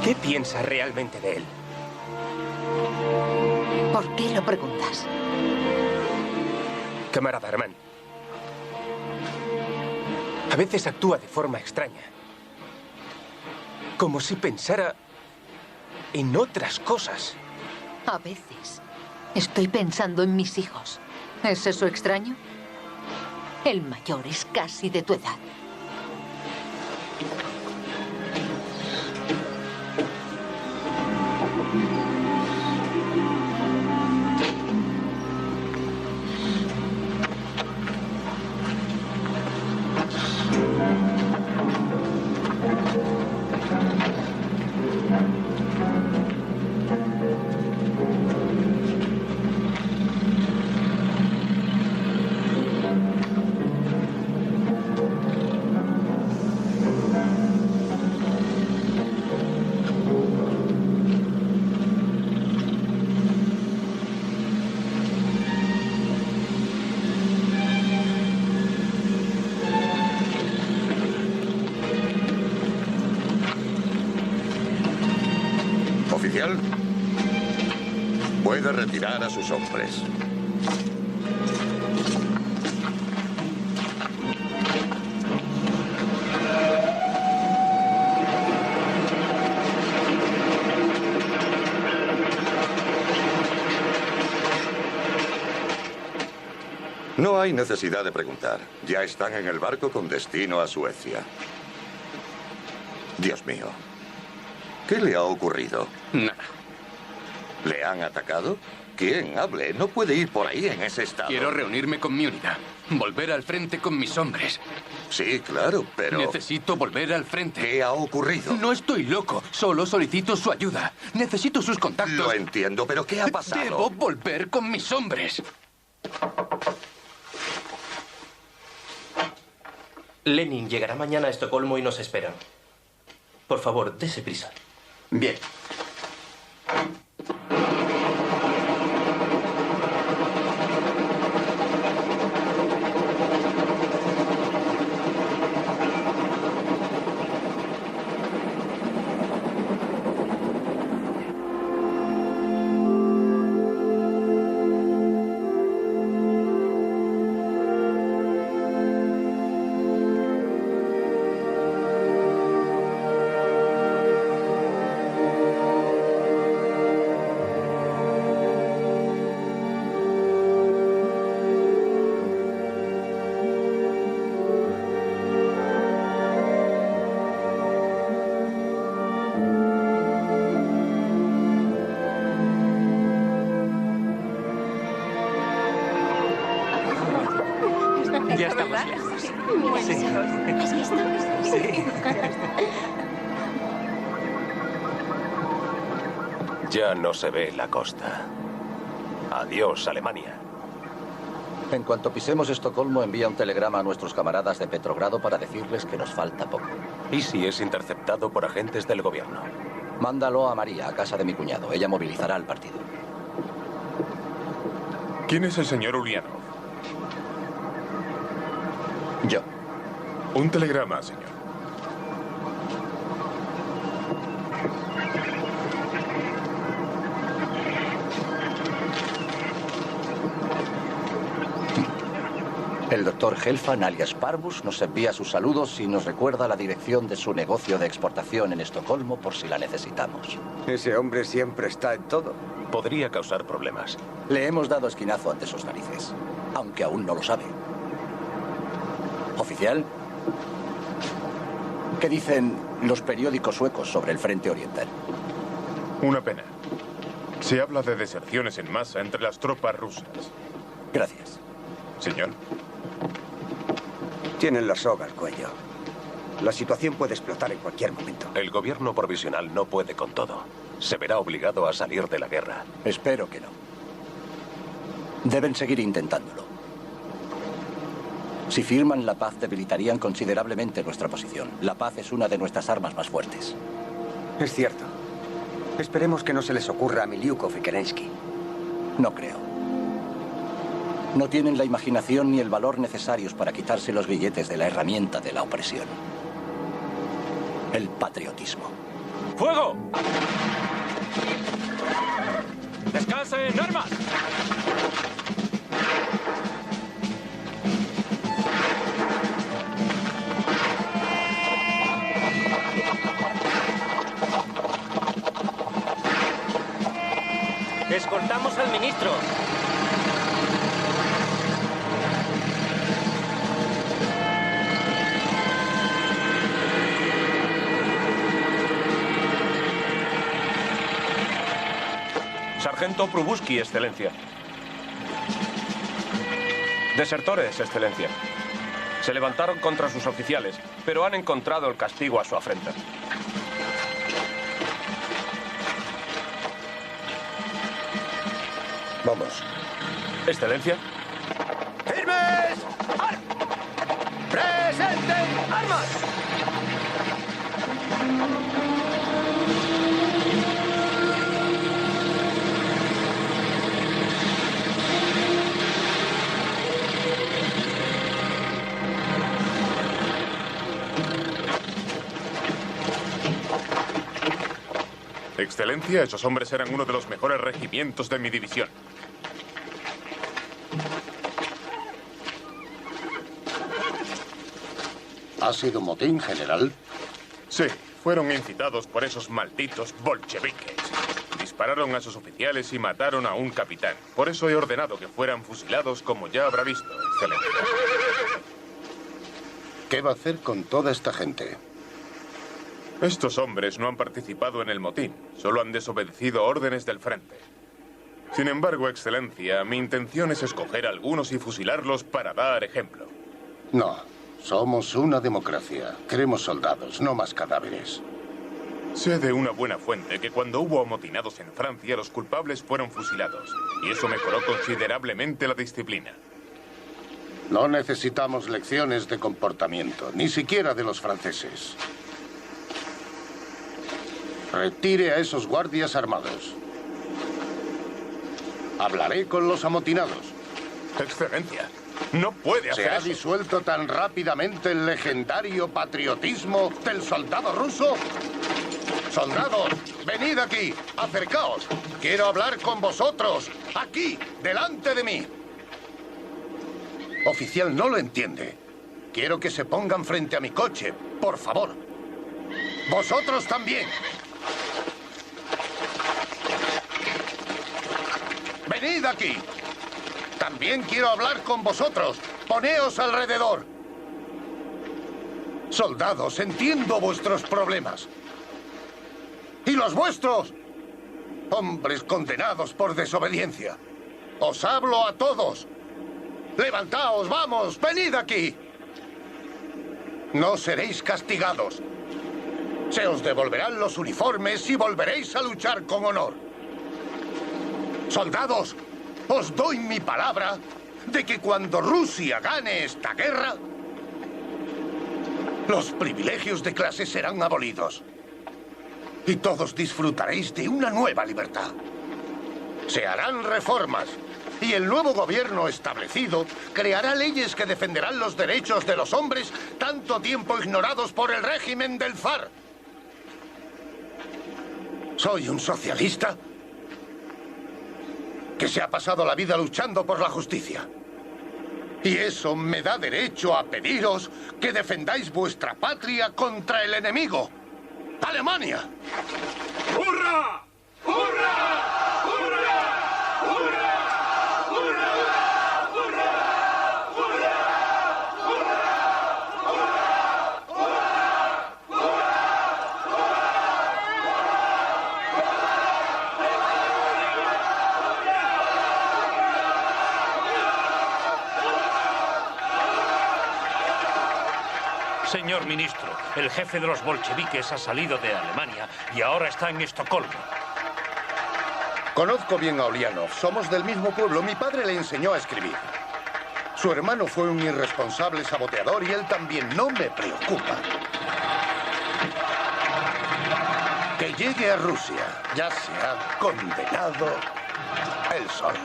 ¿Qué piensa realmente de él? ¿Por qué lo preguntas? Camarada Armand, a veces actúa de forma extraña. Como si pensara en otras cosas. A veces estoy pensando en mis hijos. ¿Es eso extraño? El mayor es casi de tu edad. Oficial, puede retirar a sus hombres. No hay necesidad de preguntar. Ya están en el barco con destino a Suecia. Dios mío. ¿Qué le ha ocurrido? Nada. ¿Le han atacado? ¿Quién? Hable. No puede ir por ahí en ese estado. Quiero reunirme con mi unidad. Volver al frente con mis hombres. Sí, claro, pero... Necesito volver al frente. ¿Qué ha ocurrido? No estoy loco. Solo solicito su ayuda. Necesito sus contactos. Lo entiendo, pero ¿qué ha pasado? Debo volver con mis hombres. Lenin llegará mañana a Estocolmo y nos espera. Por favor, dése prisa. Bien. Ya estamos lejos. Sí. ¿Has visto? Sí. Ya no se ve la costa. Adiós, Alemania. En cuanto pisemos Estocolmo, envía un telegrama a nuestros camaradas de Petrogrado para decirles que nos falta poco. ¿Y si es interceptado por agentes del gobierno? Mándalo a María, a casa de mi cuñado. Ella movilizará al partido. ¿Quién es el señor Ulianov? Yo. Un telegrama, señor. El doctor Helfan, alias Parvus, nos envía sus saludos y nos recuerda la dirección de su negocio de exportación en Estocolmo por si la necesitamos. Ese hombre siempre está en todo. Podría causar problemas. Le hemos dado esquinazo ante sus narices, aunque aún no lo sabe. Oficial, ¿qué dicen los periódicos suecos sobre el frente oriental? Una pena. Se habla de deserciones en masa entre las tropas rusas. Gracias. Señor. Tienen la soga al cuello. La situación puede explotar en cualquier momento. El gobierno provisional no puede con todo. Se verá obligado a salir de la guerra. Espero que no. Deben seguir intentándolo. Si firman la paz, debilitarían considerablemente nuestra posición. La paz es una de nuestras armas más fuertes. Es cierto. Esperemos que no se les ocurra a Miliukov y Kerensky. No creo. No tienen la imaginación ni el valor necesarios para quitarse los grilletes de la herramienta de la opresión. El patriotismo. ¡Fuego! ¡Descansen, armas! Escoltamos al ministro. Sargento Prubuski, Excelencia. Desertores, Excelencia. Se levantaron contra sus oficiales, pero han encontrado el castigo a su afrenta. Vamos. Excelencia. ¡Firmes! ¡Presenten armas! Excelencia, esos hombres eran uno de los mejores regimientos de mi división. ¿Ha sido motín, general? Sí, fueron incitados por esos malditos bolcheviques. Dispararon a sus oficiales y mataron a un capitán. Por eso he ordenado que fueran fusilados, como ya habrá visto, Excelencia. ¿Qué va a hacer con toda esta gente? Estos hombres no han participado en el motín, solo han desobedecido órdenes del frente. Sin embargo, Excelencia, mi intención es escoger a algunos y fusilarlos para dar ejemplo. No, somos una democracia. Queremos soldados, no más cadáveres. Sé de una buena fuente que cuando hubo amotinados en Francia, los culpables fueron fusilados. Y eso mejoró considerablemente la disciplina. No necesitamos lecciones de comportamiento, ni siquiera de los franceses. Retire a esos guardias armados. Hablaré con los amotinados. Excelencia, no puede hacer ¿Se ha eso. disuelto tan rápidamente el legendario patriotismo del soldado ruso? Soldados, venid aquí, acercaos. Quiero hablar con vosotros, aquí, delante de mí. Oficial, no lo entiende. Quiero que se pongan frente a mi coche, por favor. Vosotros también. Venid aquí. También quiero hablar con vosotros. Poneos alrededor. Soldados, entiendo vuestros problemas. ¿Y los vuestros? Hombres condenados por desobediencia. Os hablo a todos. Levantaos, vamos, venid aquí. No seréis castigados. Se os devolverán los uniformes y volveréis a luchar con honor. Soldados, os doy mi palabra de que cuando Rusia gane esta guerra, los privilegios de clase serán abolidos. Y todos disfrutaréis de una nueva libertad. Se harán reformas y el nuevo gobierno establecido creará leyes que defenderán los derechos de los hombres tanto tiempo ignorados por el régimen del zar. Soy un socialista que se ha pasado la vida luchando por la justicia. Y eso me da derecho a pediros que defendáis vuestra patria contra el enemigo, Alemania. ¡Hurra! ¡Hurra! Señor ministro, el jefe de los bolcheviques ha salido de Alemania y ahora está en Estocolmo. Conozco bien a Ulianov. Somos del mismo pueblo. Mi padre le enseñó a escribir. Su hermano fue un irresponsable saboteador y él también. No me preocupa. Que llegue a Rusia. Ya se ha condenado él solo.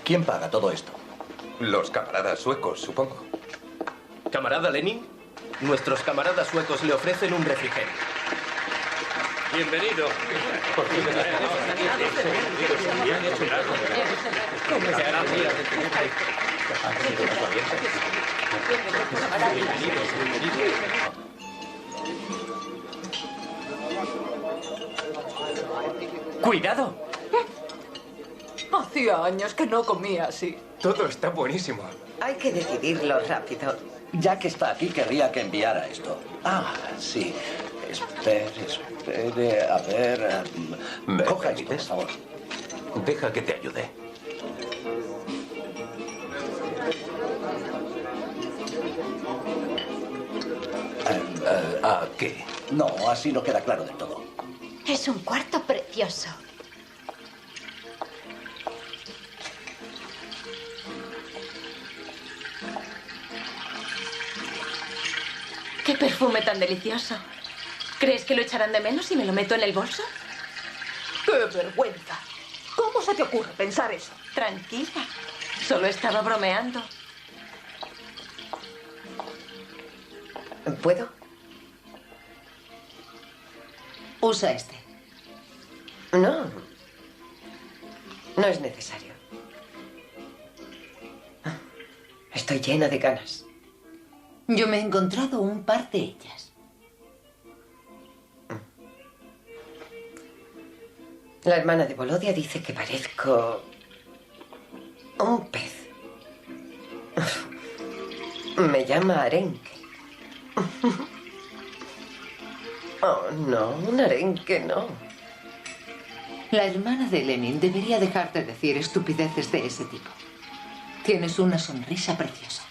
¿Quién paga todo esto? Los camaradas suecos, supongo. ¿Camarada Lenin? Nuestros camaradas suecos le ofrecen un refrigerio. Bienvenido. ¡Cuidado! Hacía años que no comía así. Todo está buenísimo. Hay que decidirlo rápido. Ya que está aquí, querría que enviara esto. Ah, sí. Espere, a ver... Coja esto, por favor. Deja que te ayude. ¿A qué? No, así no queda claro del todo. Es un cuarto precioso. ¡Qué perfume tan delicioso! ¿Crees que lo echarán de menos si me lo meto en el bolso? ¡Qué vergüenza! ¿Cómo se te ocurre pensar eso? Tranquila. Solo estaba bromeando. ¿Puedo? Usa este. No. No es necesario. Estoy llena de ganas. Yo me he encontrado un par de ellas. La hermana de Volodia dice que parezco un pez. Me llama arenque. Oh, no, un arenque no. La hermana de Lenin debería dejar de decir estupideces de ese tipo. Tienes una sonrisa preciosa,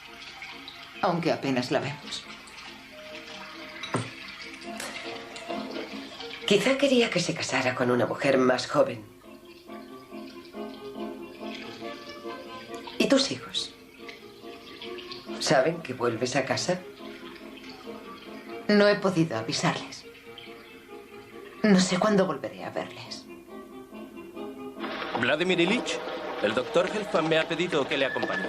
aunque apenas la vemos. Quizá quería que se casara con una mujer más joven. ¿Y tus hijos? ¿Saben que vuelves a casa? No he podido avisarles. No sé cuándo volveré a verles. Vladimir Ilich, el doctor Helfand me ha pedido que le acompañe.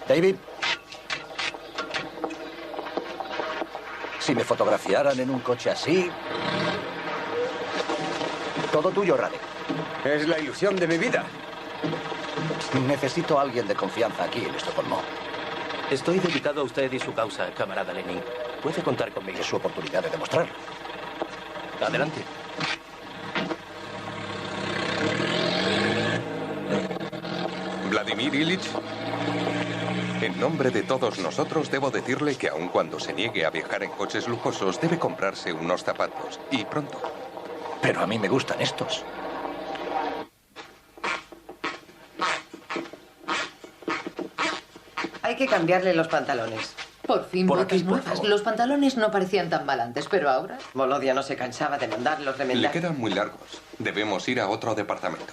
David, si me fotografiaran en un coche así... Todo tuyo, Radek. Es la ilusión de mi vida. Necesito a alguien de confianza aquí en Estocolmo. Estoy dedicado a usted y su causa, camarada Lenin. Puede contar conmigo. Es su oportunidad de demostrarlo. Adelante. Vladimir Ilich, en nombre de todos nosotros debo decirle que aun cuando se niegue a viajar en coches lujosos, debe comprarse unos zapatos. Y pronto. Pero a mí me gustan estos. Hay que cambiarle los pantalones. Por fin Por botas aquí, por nuevas. favor. Los pantalones no parecían tan mal antes, pero ahora... Volodia no se cansaba de mandarlos Le remendar. quedan muy largos. Debemos ir a otro departamento.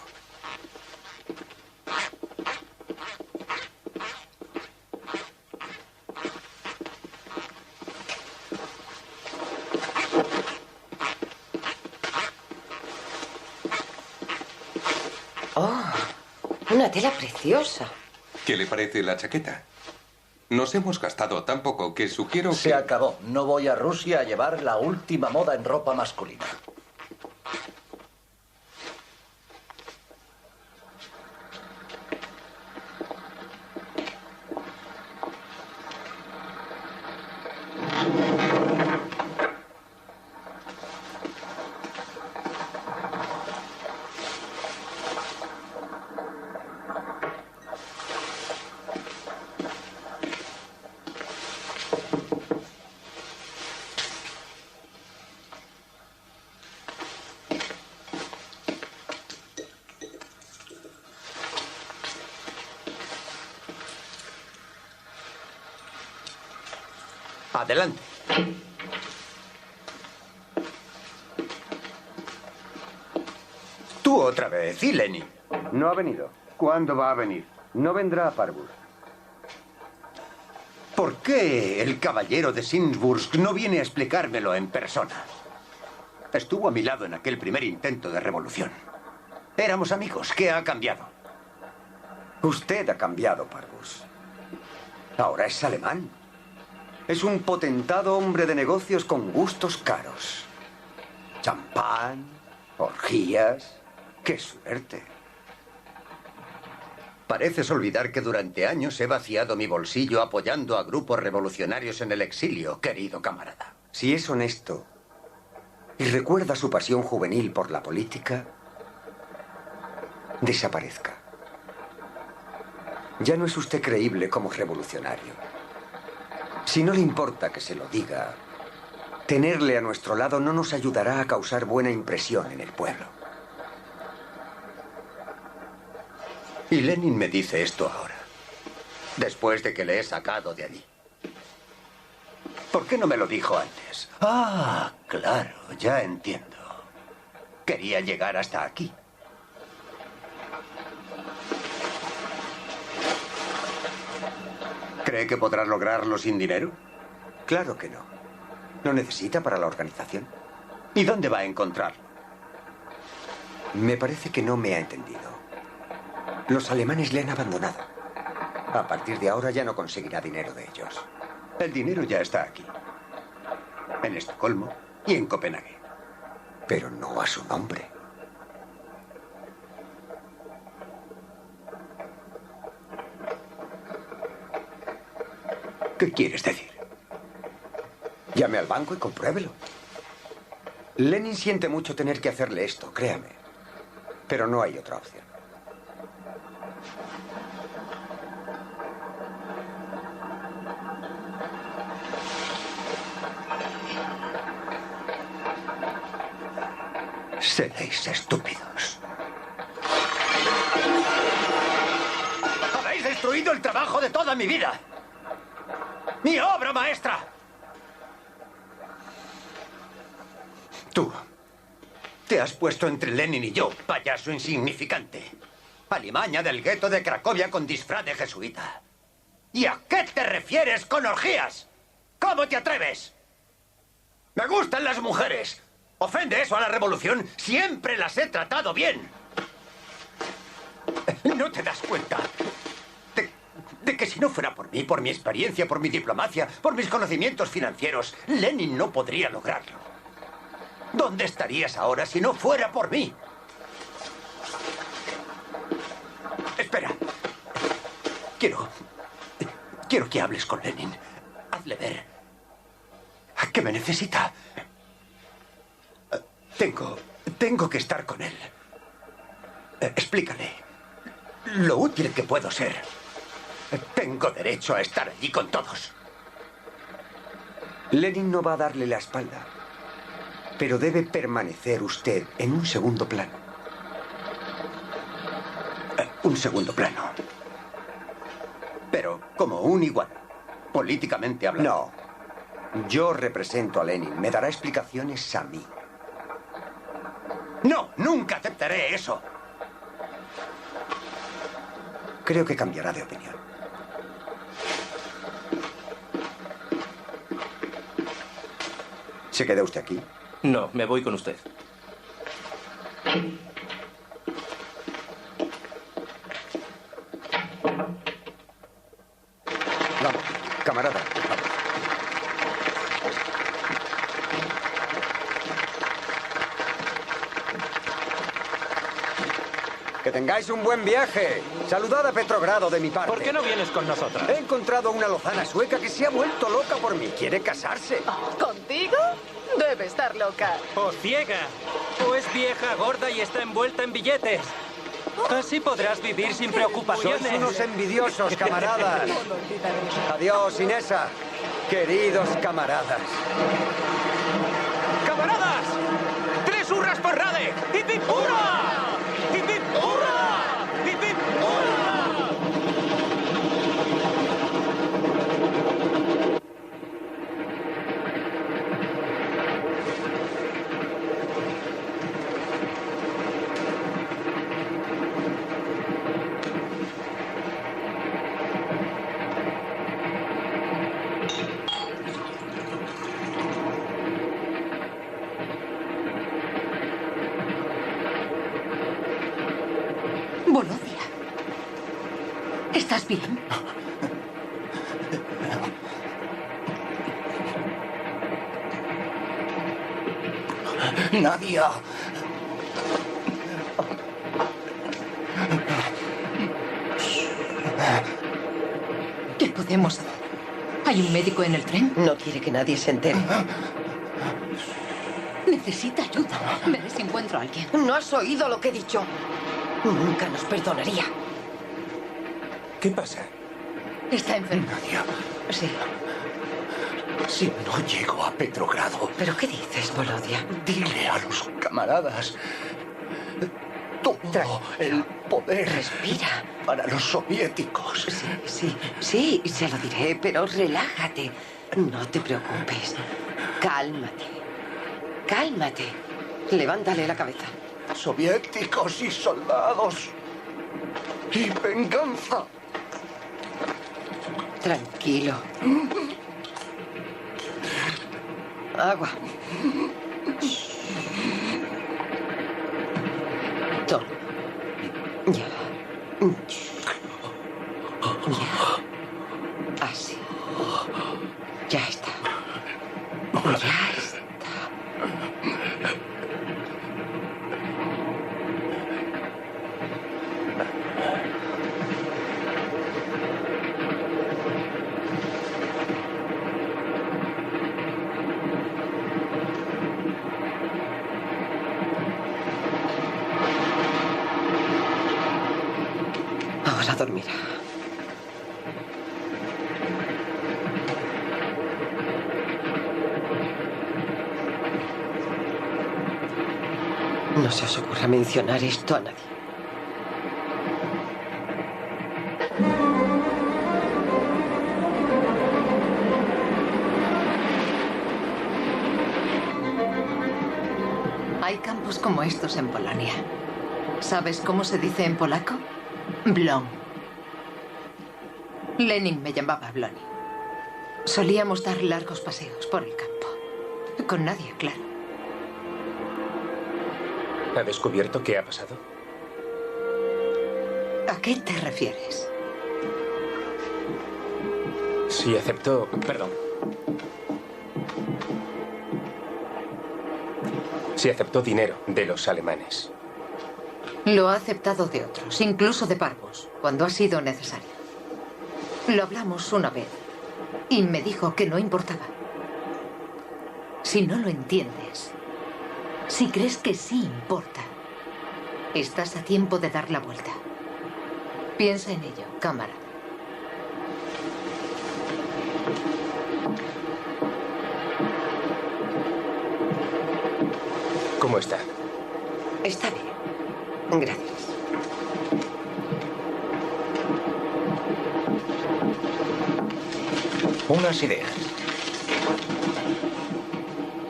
Oh, una tela preciosa. ¿Qué le parece la chaqueta? Nos hemos gastado tan poco que sugiero Se que... acabó. No voy a Rusia a llevar la última moda en ropa masculina. Adelante. Tú otra vez, ¿y Lenin? No ha venido. ¿Cuándo va a venir? No vendrá a Parvus. ¿Por qué el caballero de Sinsburg no viene a explicármelo en persona? Estuvo a mi lado en aquel primer intento de revolución. Éramos amigos. ¿Qué ha cambiado? Usted ha cambiado, Parvus. Ahora es alemán. Es un potentado hombre de negocios con gustos caros. Champán, orgías. ¡Qué suerte! Pareces olvidar que durante años he vaciado mi bolsillo apoyando a grupos revolucionarios en el exilio, querido camarada. Si es honesto y recuerda su pasión juvenil por la política, desaparezca. Ya no es usted creíble como revolucionario. Si no le importa que se lo diga, tenerle a nuestro lado no nos ayudará a causar buena impresión en el pueblo. Y Lenin me dice esto ahora, después de que le he sacado de allí. ¿Por qué no me lo dijo antes? Ah, claro, ya entiendo. Quería llegar hasta aquí. ¿Cree que podrá lograrlo sin dinero? Claro que no. Lo necesita para la organización. ¿Y dónde va a encontrarlo? Me parece que no me ha entendido. Los alemanes le han abandonado. A partir de ahora ya no conseguirá dinero de ellos. El dinero ya está aquí. En Estocolmo y en Copenhague. Pero no a su nombre. ¿Qué quieres decir? Llame al banco y compruébelo. Lenin siente mucho tener que hacerle esto, créame. Pero no hay otra opción. Seréis estúpidos. Habéis destruido el trabajo de toda mi vida. ¡Mi obra maestra! Tú te has puesto entre Lenin y yo, payaso insignificante. Alimaña del gueto de Cracovia con disfraz de jesuita. ¿Y a qué te refieres con orgías? ¿Cómo te atreves? Me gustan las mujeres. ¿Ofende eso a la revolución? Siempre las he tratado bien. ¿No te das cuenta de que si no fuera por mí, por mi experiencia, por mi diplomacia, por mis conocimientos financieros, Lenin no podría lograrlo? ¿Dónde estarías ahora si no fuera por mí? Espera. Quiero que hables con Lenin. Hazle ver que me necesita. Tengo que estar con él. Explícale lo útil que puedo ser. Tengo derecho a estar allí con todos. Lenin no va a darle la espalda, pero debe permanecer usted en un segundo plano. Un segundo plano. Pero como un igual, políticamente hablando. No. Yo represento a Lenin. Me dará explicaciones a mí. No, nunca aceptaré eso. Creo que cambiará de opinión. ¿Se queda usted aquí? No, me voy con usted. Vamos, camarada. Que tengáis un buen viaje. Saludad a Petrogrado de mi parte. ¿Por qué no vienes con nosotros? He encontrado una lozana sueca que se ha vuelto loca por mí. Quiere casarse. ¿Contigo? Debe estar loca. O ciega. O es vieja, gorda y está envuelta en billetes. Así podrás vivir sin preocupaciones. Sois unos envidiosos, camaradas. Adiós, Inesa. Queridos camaradas. ¡Camaradas! ¡3 hurras por Radek! ¡Hip, hip, hurra! ¡Hip, hip, hurra! ¡Hip, hip, hurra! Volodia. ¿Estás bien? Nadia. ¿Qué podemos hacer? ¿Hay un médico en el tren? No quiere que nadie se entere. Necesita ayuda. Veré si encuentro a alguien. ¿No has oído lo que he dicho? Nunca nos perdonaría. ¿Qué pasa? Está enfermo. Nadia. Sí. Si no llego a Petrogrado... ¿Pero qué dices, Volodia? Dile a los camaradas... Todo el poder... Respira. Para los soviéticos. Sí, se lo diré, pero relájate. No te preocupes. Cálmate. Cálmate. Levántale la cabeza. Soviéticos y soldados. Y venganza. Tranquilo. Agua. Toma. Ya. Ya. Así. Ya está. Ya está. Ahora dormirá. No se os ocurra mencionar esto a nadie. Hay campos como estos en Polonia. ¿Sabes cómo se dice en polaco? Blon. Lenin me llamaba Bloni. Solíamos dar largos paseos por el campo. Con nadie, claro. ¿Ha descubierto qué ha pasado? ¿A qué te refieres? Sí, aceptó... Perdón. Sí, aceptó dinero de los alemanes. Lo ha aceptado de otros, incluso de parvos, cuando ha sido necesario. Lo hablamos una vez y me dijo que no importaba. Si no lo entiendes, si crees que sí importa, estás a tiempo de dar la vuelta. Piensa en ello, cámara. ¿Cómo está? Está bien. Gracias. Unas ideas.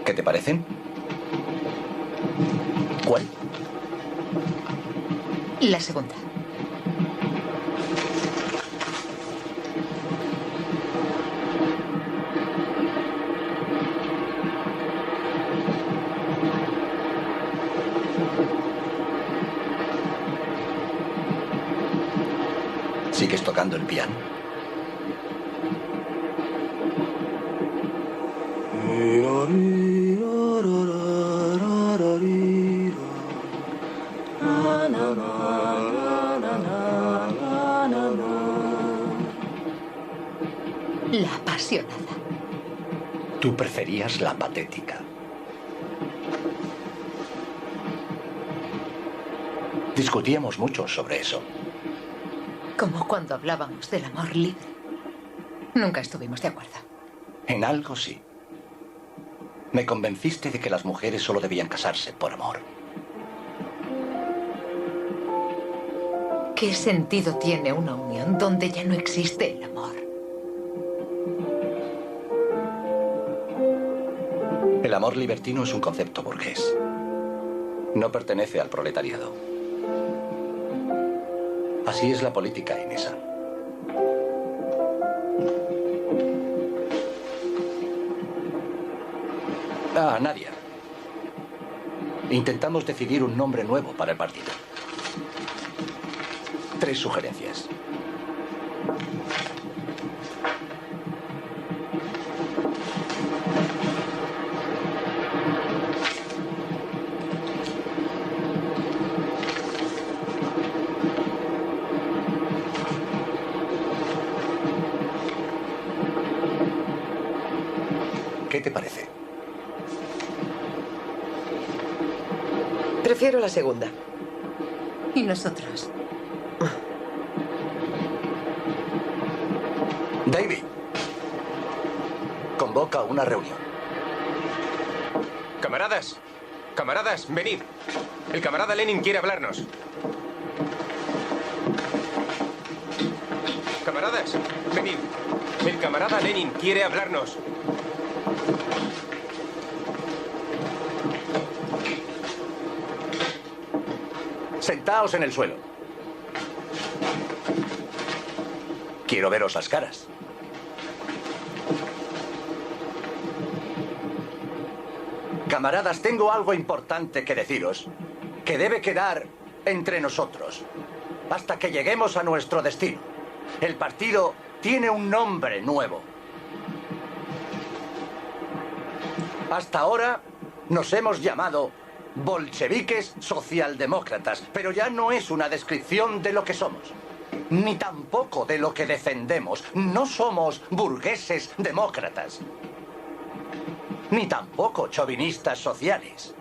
¿Qué te parecen? ¿Cuál? La segunda. ¿Sigues tocando el piano? La apasionada. Tú preferías la patética. Discutíamos mucho sobre eso. Como cuando hablábamos del amor libre. Nunca estuvimos de acuerdo. En algo sí. Me convenciste de que las mujeres solo debían casarse por amor. ¿Qué sentido tiene una unión donde ya no existe el amor? El amor libertino es un concepto burgués. No pertenece al proletariado. Así es la política, Inesa. Ah, Nadia. Intentamos decidir un nombre nuevo para el partido. 3 sugerencias. ¿Qué te parece? Prefiero la segunda. ¿Y nosotros? David, convoca una reunión. Camaradas, camaradas, venid. El camarada Lenin quiere hablarnos. Camaradas, venid. El camarada Lenin quiere hablarnos. Sentaos en el suelo. Quiero veros las caras. Camaradas, tengo algo importante que deciros, que debe quedar entre nosotros, hasta que lleguemos a nuestro destino. El partido tiene un nombre nuevo. Hasta ahora nos hemos llamado bolcheviques socialdemócratas, pero ya no es una descripción de lo que somos, ni tampoco de lo que defendemos. No somos burgueses demócratas, ni tampoco chauvinistas sociales.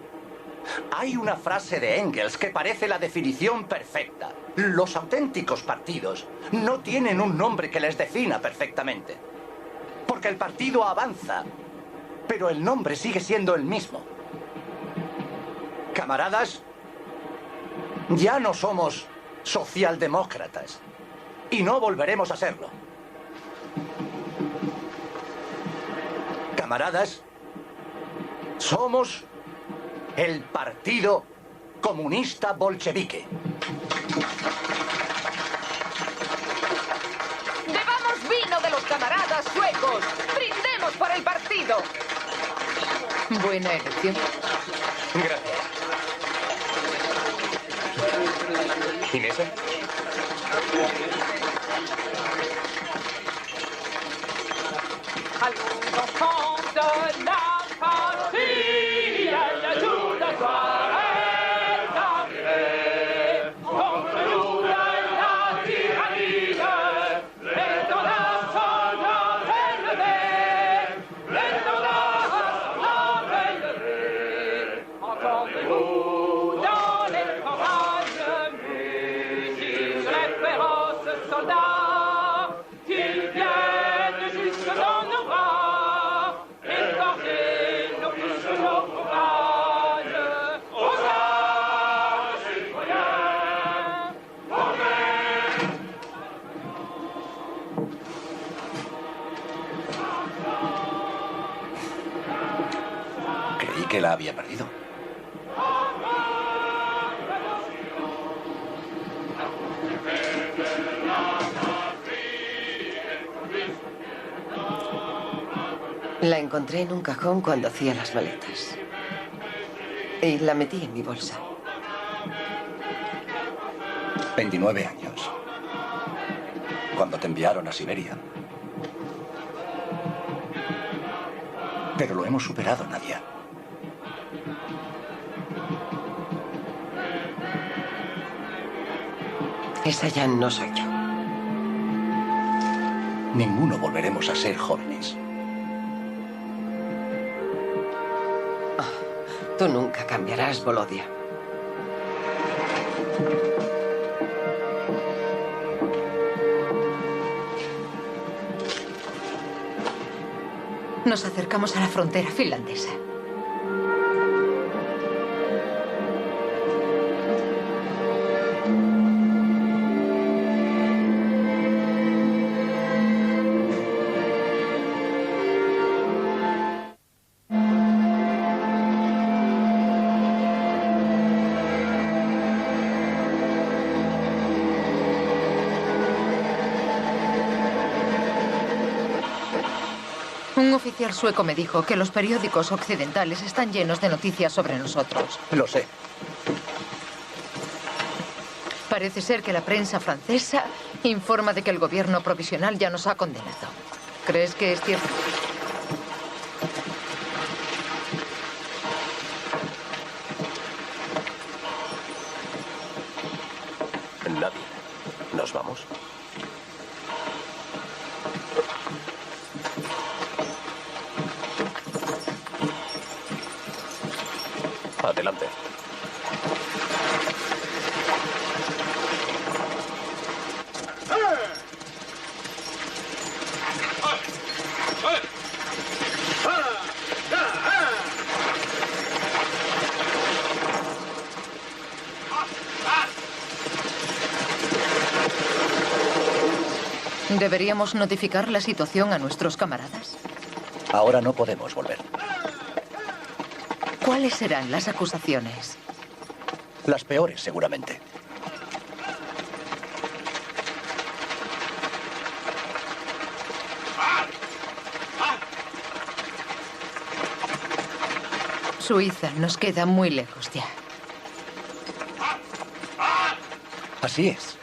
Hay una frase de Engels que parece la definición perfecta. Los auténticos partidos no tienen un nombre que les defina perfectamente, porque el partido avanza, pero el nombre sigue siendo el mismo. Camaradas, ya no somos socialdemócratas y no volveremos a serlo. Camaradas, somos el Partido Comunista Bolchevique. ¡Bebamos vino de los camaradas suecos! ¡Brindemos por el partido! Buena elección. Gracias. ¿Inesa? Allons enfants de la patrie, le jour de gloire est arrivé. Contre nous de la tyrannie, l'étendard sanglant est levé. L'étendard sanglant est levé. Entendez-vous dans les campagnes mugir les féroces soldats qui viennent jusque dans nos bras, égorger nos bouches, nos courage, aux armes citoyens, Creí que la había perdido. La encontré en un cajón cuando hacía las maletas. Y la metí en mi bolsa. 29 años. Cuando te enviaron a Siberia. Pero lo hemos superado, Nadia. Esa ya no soy yo. Ninguno volveremos a ser jóvenes. Tú nunca cambiarás, Volodia. Nos acercamos a la frontera finlandesa. Un oficial sueco me dijo que los periódicos occidentales están llenos de noticias sobre nosotros. Lo sé. Parece ser que la prensa francesa informa de que el gobierno provisional ya nos ha condenado. ¿Crees que es cierto? Nadie. ¿Nos vamos? Adelante. ¿Deberíamos notificar la situación a nuestros camaradas? Ahora no podemos volver. ¿Cuáles serán las acusaciones? Las peores, seguramente. Suiza nos queda muy lejos ya. Así es.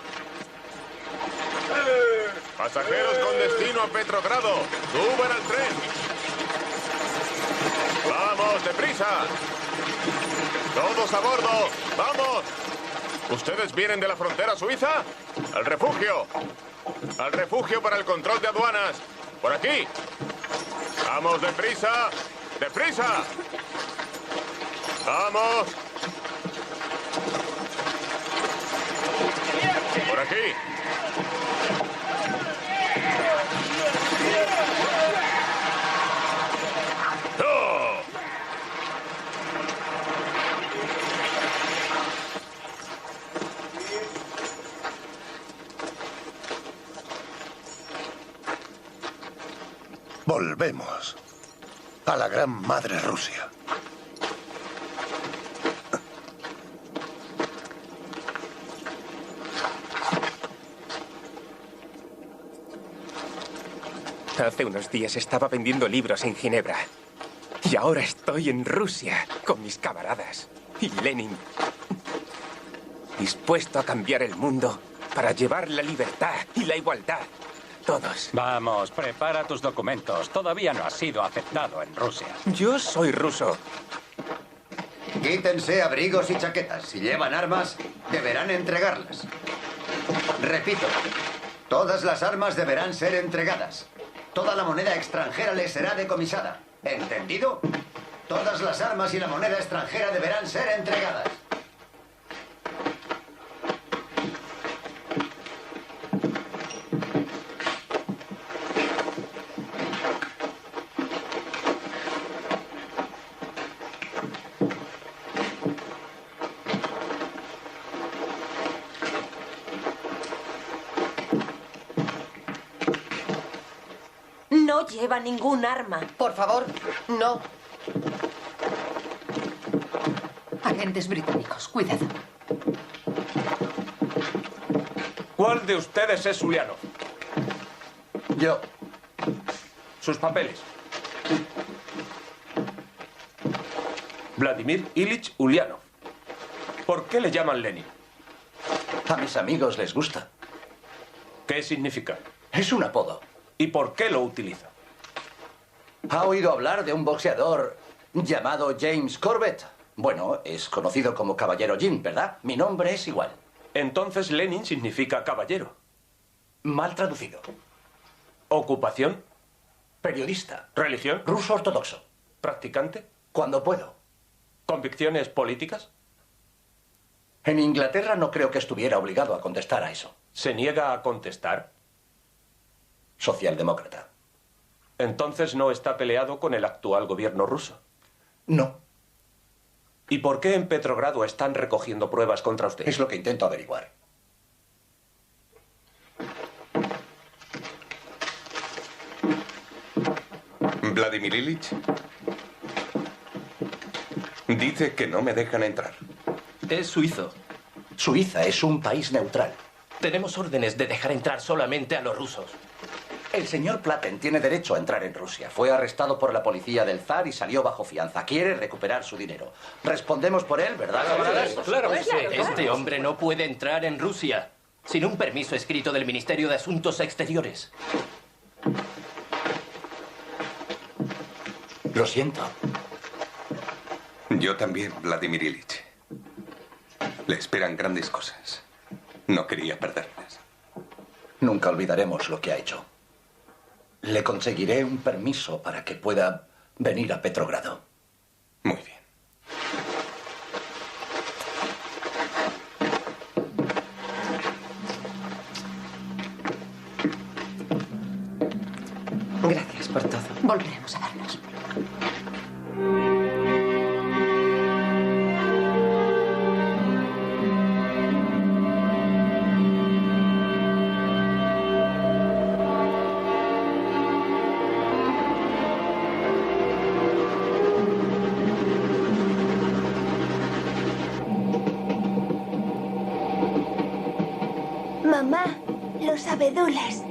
Pasajeros con destino a Petrogrado, suban al tren. ¡Vamos, deprisa! ¡Todos a bordo! ¡Vamos! ¿Ustedes vienen de la frontera suiza? ¡Al refugio! ¡Al refugio para el control de aduanas! ¡Por aquí! ¡Vamos, deprisa! ¡Deprisa! ¡Vamos! ¡Por aquí! ¡Oh! Volvemos a la gran madre Rusia. Hace unos días estaba vendiendo libros en Ginebra. Y ahora estoy en Rusia con mis camaradas. Y Lenin. Dispuesto a cambiar el mundo para llevar la libertad y la igualdad. Todos. Vamos, prepara tus documentos. Todavía no has sido aceptado en Rusia. Yo soy ruso. Quítense abrigos y chaquetas. Si llevan armas, deberán entregarlas. Repito, todas las armas deberán ser entregadas. Toda la moneda extranjera les será decomisada. ¿Entendido? Todas las armas y la moneda extranjera deberán ser entregadas. No lleva ningún arma. Por favor, no. Agentes británicos, cuidado. ¿Cuál de ustedes es Ulyanov? Yo. Sus papeles. Vladimir Ilich Ulyanov. ¿Por qué le llaman Lenin? A mis amigos les gusta. ¿Qué significa? Es un apodo. ¿Y por qué lo utiliza? ¿Ha oído hablar de un boxeador llamado James Corbett? Bueno, es conocido como Caballero Jim, ¿verdad? Mi nombre es igual. Entonces Lenin significa caballero. Mal traducido. ¿Ocupación? Periodista. ¿Religión? Ruso ortodoxo. ¿Practicante? Cuando puedo. ¿Convicciones políticas? En Inglaterra no creo que estuviera obligado a contestar a eso. ¿Se niega a contestar? Socialdemócrata. Entonces no está peleado con el actual gobierno ruso. No. ¿Y por qué en Petrogrado están recogiendo pruebas contra usted? Es lo que intento averiguar. Vladimir Ilich dice que no me dejan entrar. Es suizo. Suiza es un país neutral. Tenemos órdenes de dejar entrar solamente a los rusos. El señor Platen tiene derecho a entrar en Rusia. Fue arrestado por la policía del zar y salió bajo fianza. Quiere recuperar su dinero. Respondemos por él, ¿verdad, camaradas? Claro que sí. Este hombre no puede entrar en Rusia sin un permiso escrito del Ministerio de Asuntos Exteriores. Lo siento. Yo también, Vladimir Ilich. Le esperan grandes cosas. No quería perderlas. Nunca olvidaremos lo que ha hecho. Le conseguiré un permiso para que pueda venir a Petrogrado. Muy bien. Gracias por todo. Volveremos a vernos. Mamá, los abedules.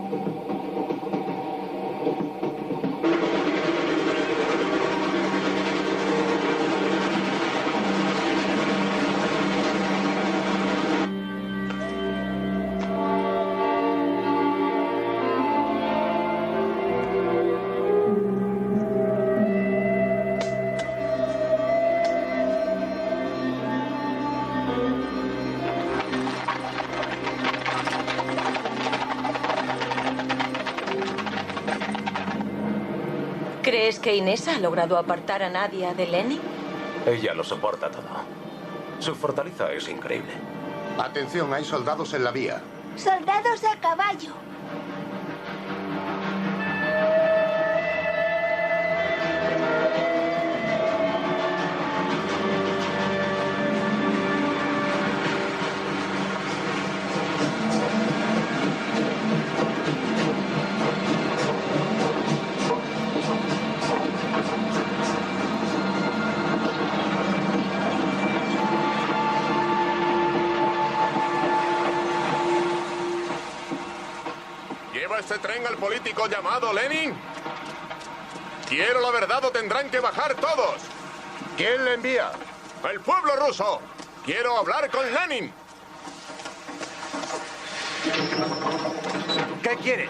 ¿Crees que Inés ha logrado apartar a Nadia de Lenin? Ella lo soporta todo. Su fortaleza es increíble. Atención, hay soldados en la vía. Soldados a caballo. ¿Lleva este tren al político llamado Lenin? Quiero la verdad o tendrán que bajar todos. ¿Quién le envía? El pueblo ruso. Quiero hablar con Lenin. ¿Qué quiere?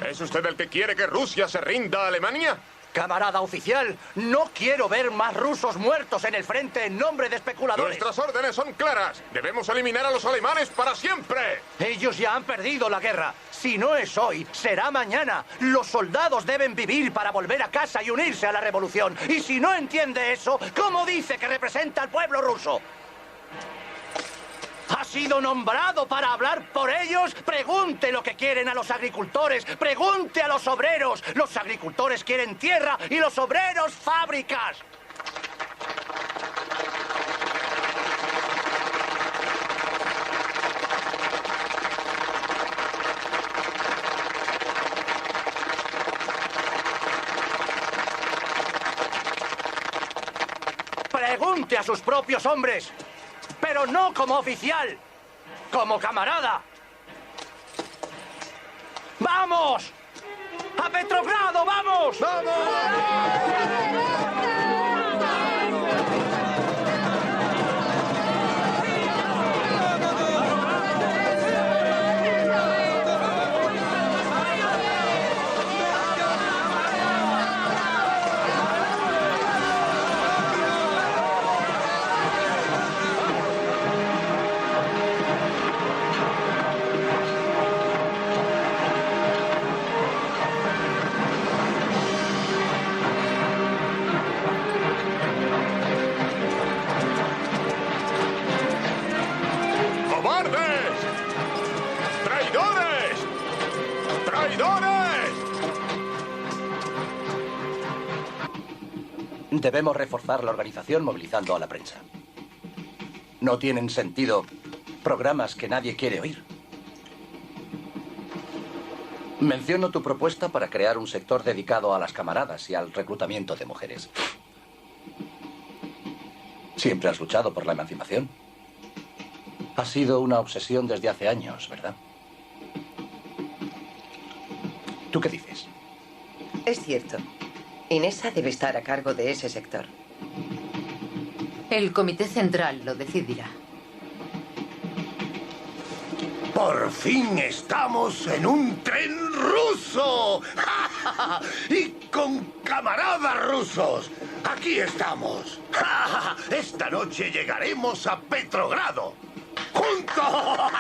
¿Es usted el que quiere que Rusia se rinda a Alemania? Camarada oficial, no quiero ver más rusos muertos en el frente en nombre de especuladores. Nuestras órdenes son claras. Debemos eliminar a los alemanes para siempre. Ellos ya han perdido la guerra. Si no es hoy, será mañana. Los soldados deben vivir para volver a casa y unirse a la revolución. Y si no entiende eso, ¿cómo dice que representa al pueblo ruso? ¿Ha sido nombrado para hablar por ellos? Pregunte lo que quieren a los agricultores. Pregunte a los obreros. Los agricultores quieren tierra y los obreros fábricas. Pregunte a sus propios hombres. Pero no como oficial, como camarada. ¡Vamos! ¡A Petrogrado, vamos! ¡Cobardes! ¡Traidores! ¡Traidores! Debemos reforzar la organización movilizando a la prensa. No tienen sentido programas que nadie quiere oír. Menciono tu propuesta para crear un sector dedicado a las camaradas y al reclutamiento de mujeres. Siempre has luchado por la emancipación. Ha sido una obsesión desde hace años, ¿verdad? ¿Tú qué dices? Es cierto. Inesa debe estar a cargo de ese sector. El Comité Central lo decidirá. Por fin estamos en un tren ruso. Y con camaradas rusos. Aquí estamos. Esta noche llegaremos a Petrogrado. ¡Juntos!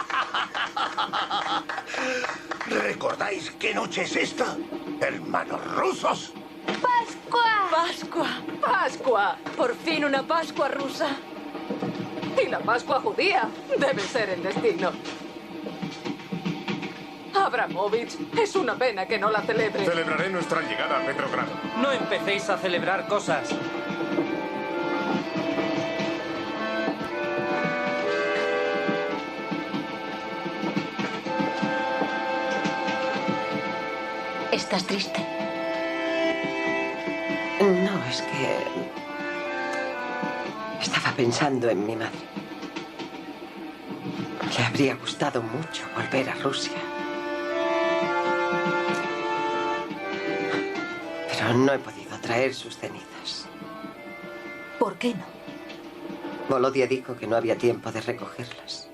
¿Recordáis qué noche es esta, hermanos rusos? ¡Pascua! ¡Pascua! ¡Pascua! Por fin una Pascua rusa. Y la Pascua judía debe ser el destino. Abramovich, es una pena que no la celebre. Celebraré nuestra llegada a Petrogrado. No empecéis a celebrar cosas. ¿Estás triste? No, es que... estaba pensando en mi madre. Le habría gustado mucho volver a Rusia. Pero no he podido traer sus cenizas. ¿Por qué no? Volodia dijo que no había tiempo de recogerlas.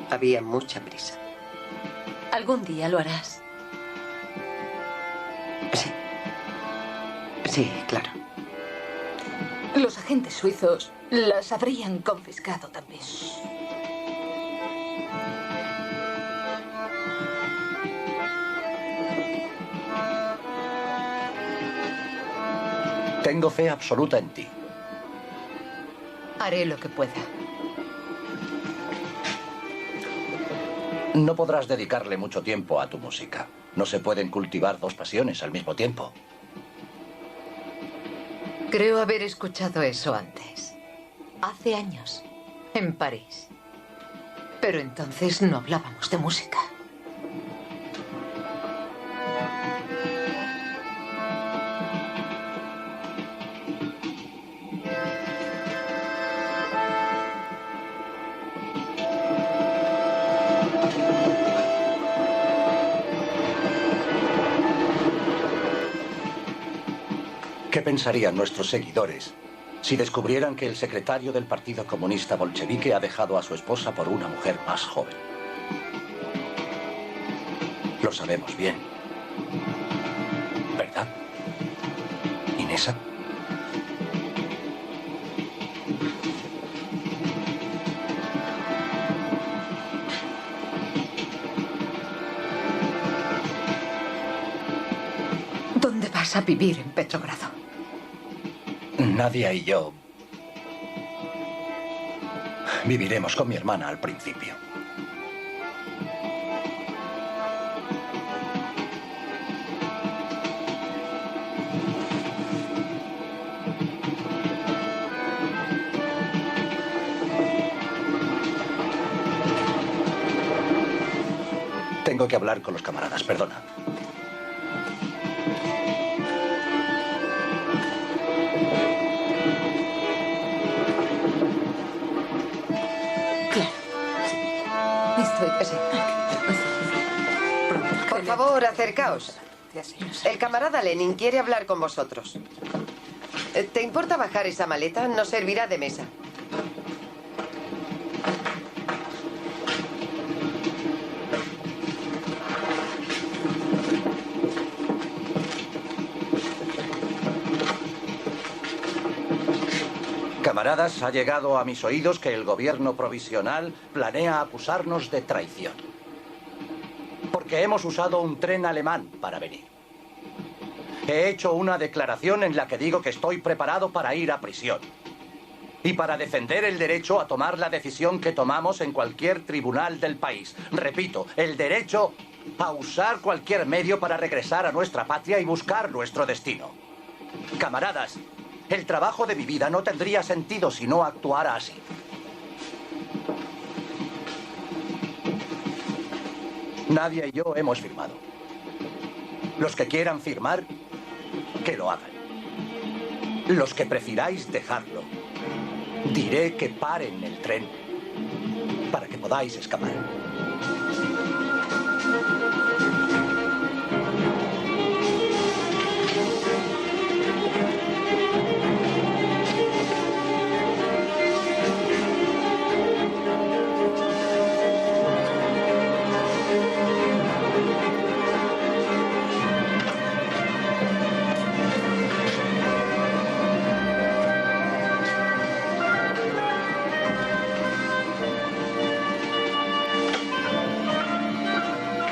Había mucha prisa. Algún día lo harás. Sí. Sí, claro. Los agentes suizos las habrían confiscado también. Tengo fe absoluta en ti. Haré lo que pueda. No podrás dedicarle mucho tiempo a tu música. No se pueden cultivar dos pasiones al mismo tiempo. Creo haber escuchado eso antes. Hace años, en París. Pero entonces no hablábamos de música. ¿Qué pensarían nuestros seguidores si descubrieran que el secretario del Partido Comunista Bolchevique ha dejado a su esposa por una mujer más joven? Lo sabemos bien. ¿Verdad, Inesa? ¿Dónde vas a vivir en Petrogrado? Nadia y yo viviremos con mi hermana al principio. Tengo que hablar con los camaradas, perdona. Por favor, acercaos. El camarada Lenin quiere hablar con vosotros. ¿Te importa bajar esa maleta? Nos servirá de mesa. Camaradas, ha llegado a mis oídos que el gobierno provisional planea acusarnos de traición. Porque hemos usado un tren alemán para venir. He hecho una declaración en la que digo que estoy preparado para ir a prisión. Y para defender el derecho a tomar la decisión que tomamos en cualquier tribunal del país. Repito, el derecho a usar cualquier medio para regresar a nuestra patria y buscar nuestro destino. Camaradas, el trabajo de mi vida no tendría sentido si no actuara así. Nadia y yo hemos firmado. Los que quieran firmar, que lo hagan. Los que prefiráis dejarlo, diré que paren el tren para que podáis escapar.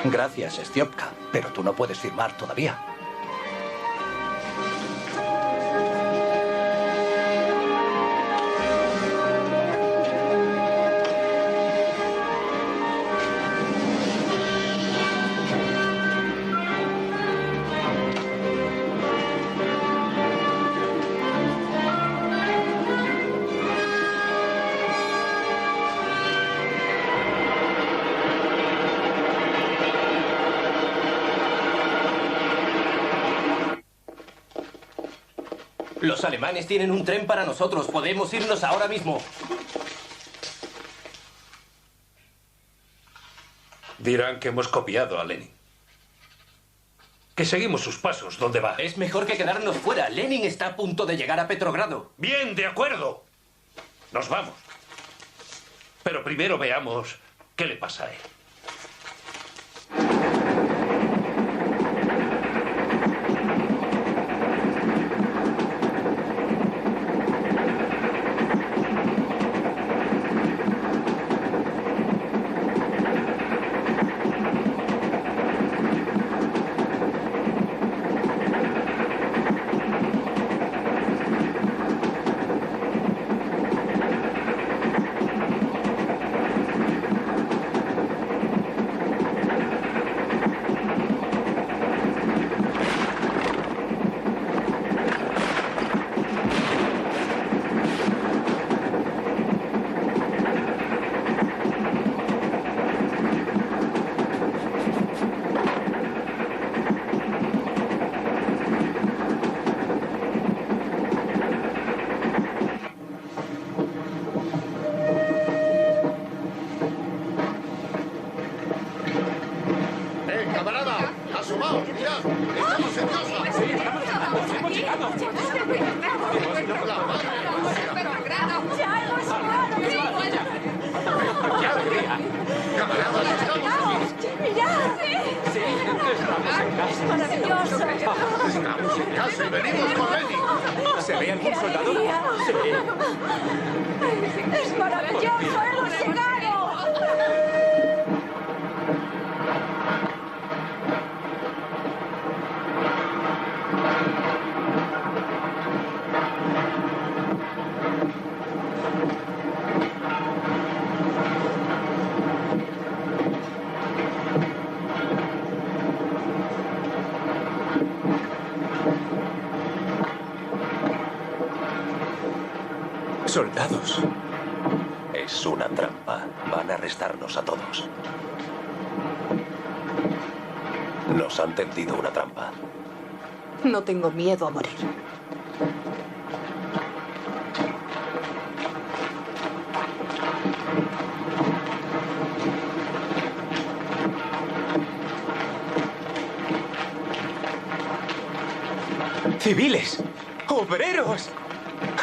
Gracias, Estiopka, pero tú no puedes firmar todavía. Los alemanes tienen un tren para nosotros. Podemos irnos ahora mismo. Dirán que hemos copiado a Lenin. Que seguimos sus pasos. ¿Dónde va? Es mejor que quedarnos fuera. Lenin está a punto de llegar a Petrogrado. Bien, de acuerdo. Nos vamos. Pero primero veamos qué le pasa a él. ¡Es maravilloso! Estamos en casa y venimos con Lenin. ¿Se ve algún soldado? Sí. ¡Es maravilloso! ¡Hemos llegado! Soldados. Es una trampa. Van a arrestarnos a todos. Nos han tendido una trampa. No tengo miedo a morir. ¡Civiles! ¡Obreros!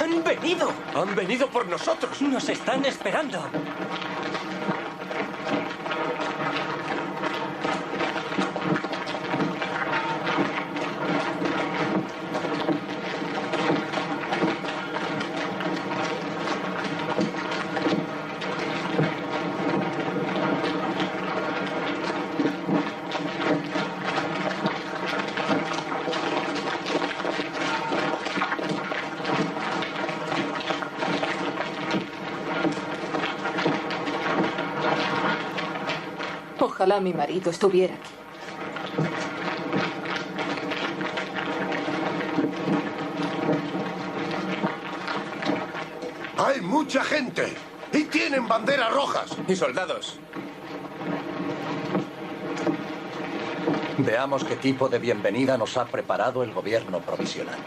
¡Han venido! ¡Han venido por nosotros! ¡Nos están esperando! Ojalá mi marido estuviera aquí. Hay mucha gente y tienen banderas rojas. Y soldados. Veamos qué tipo de bienvenida nos ha preparado el gobierno provisional.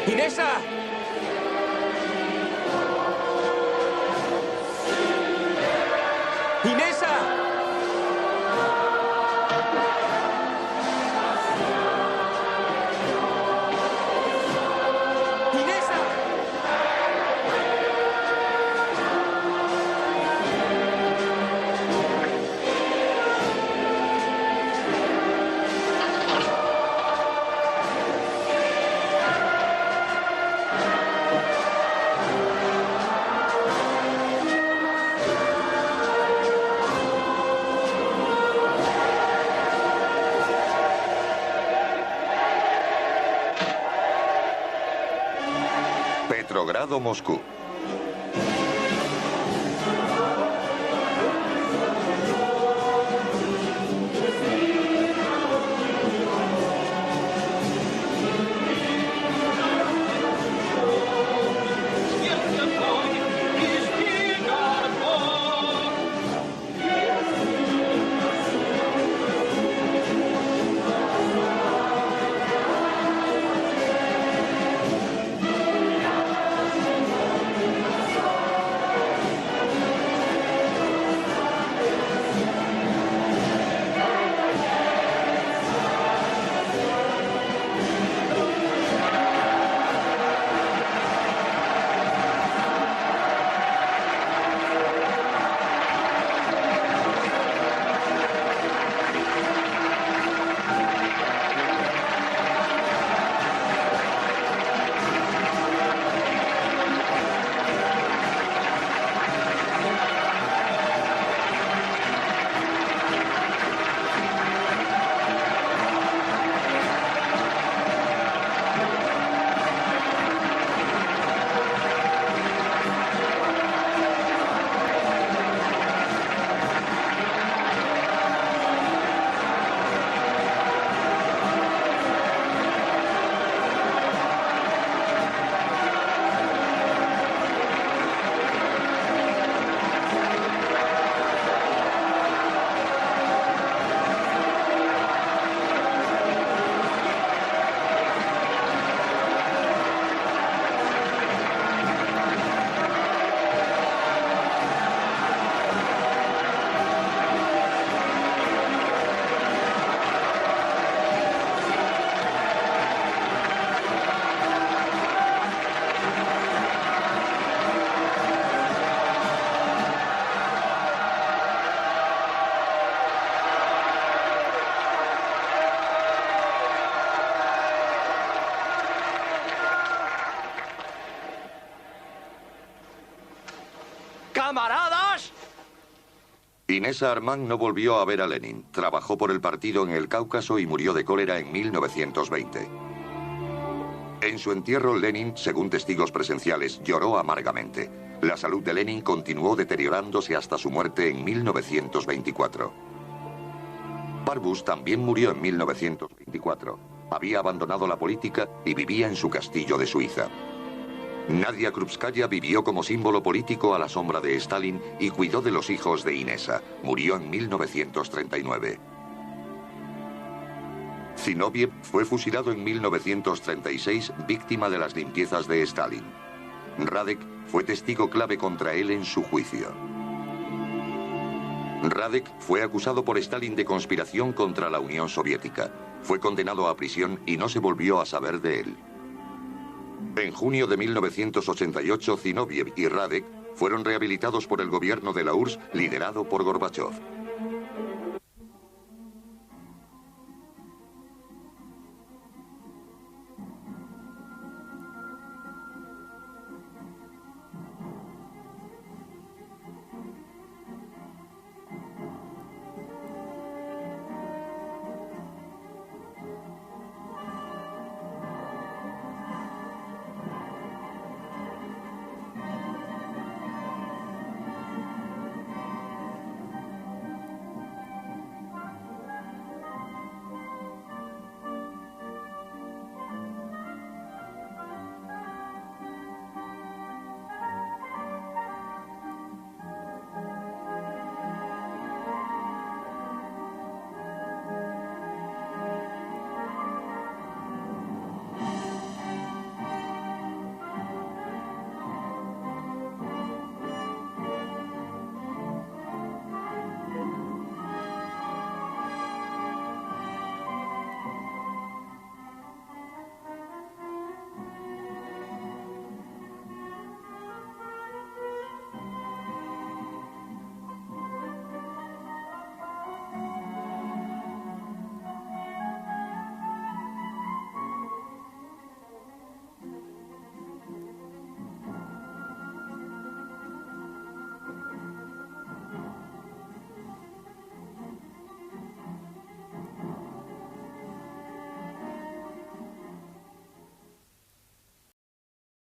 ¡Inesa! ¡Inesa! Sagrado Moscú. ¡Camaradas! Inesa Armand no volvió a ver a Lenin. Trabajó por el partido en el Cáucaso y murió de cólera en 1920. En su entierro, Lenin, según testigos presenciales, lloró amargamente. La salud de Lenin continuó deteriorándose hasta su muerte en 1924. Parbus también murió en 1924. Había abandonado la política y vivía en su castillo de Suiza. Nadia Krupskaya vivió como símbolo político a la sombra de Stalin y cuidó de los hijos de Inesa. Murió en 1939. Zinoviev fue fusilado en 1936, víctima de las limpiezas de Stalin. Radek fue testigo clave contra él en su juicio. Radek fue acusado por Stalin de conspiración contra la Unión Soviética. Fue condenado a prisión y no se volvió a saber de él. En junio de 1988, Zinoviev y Radek fueron rehabilitados por el gobierno de la URSS, liderado por Gorbachov.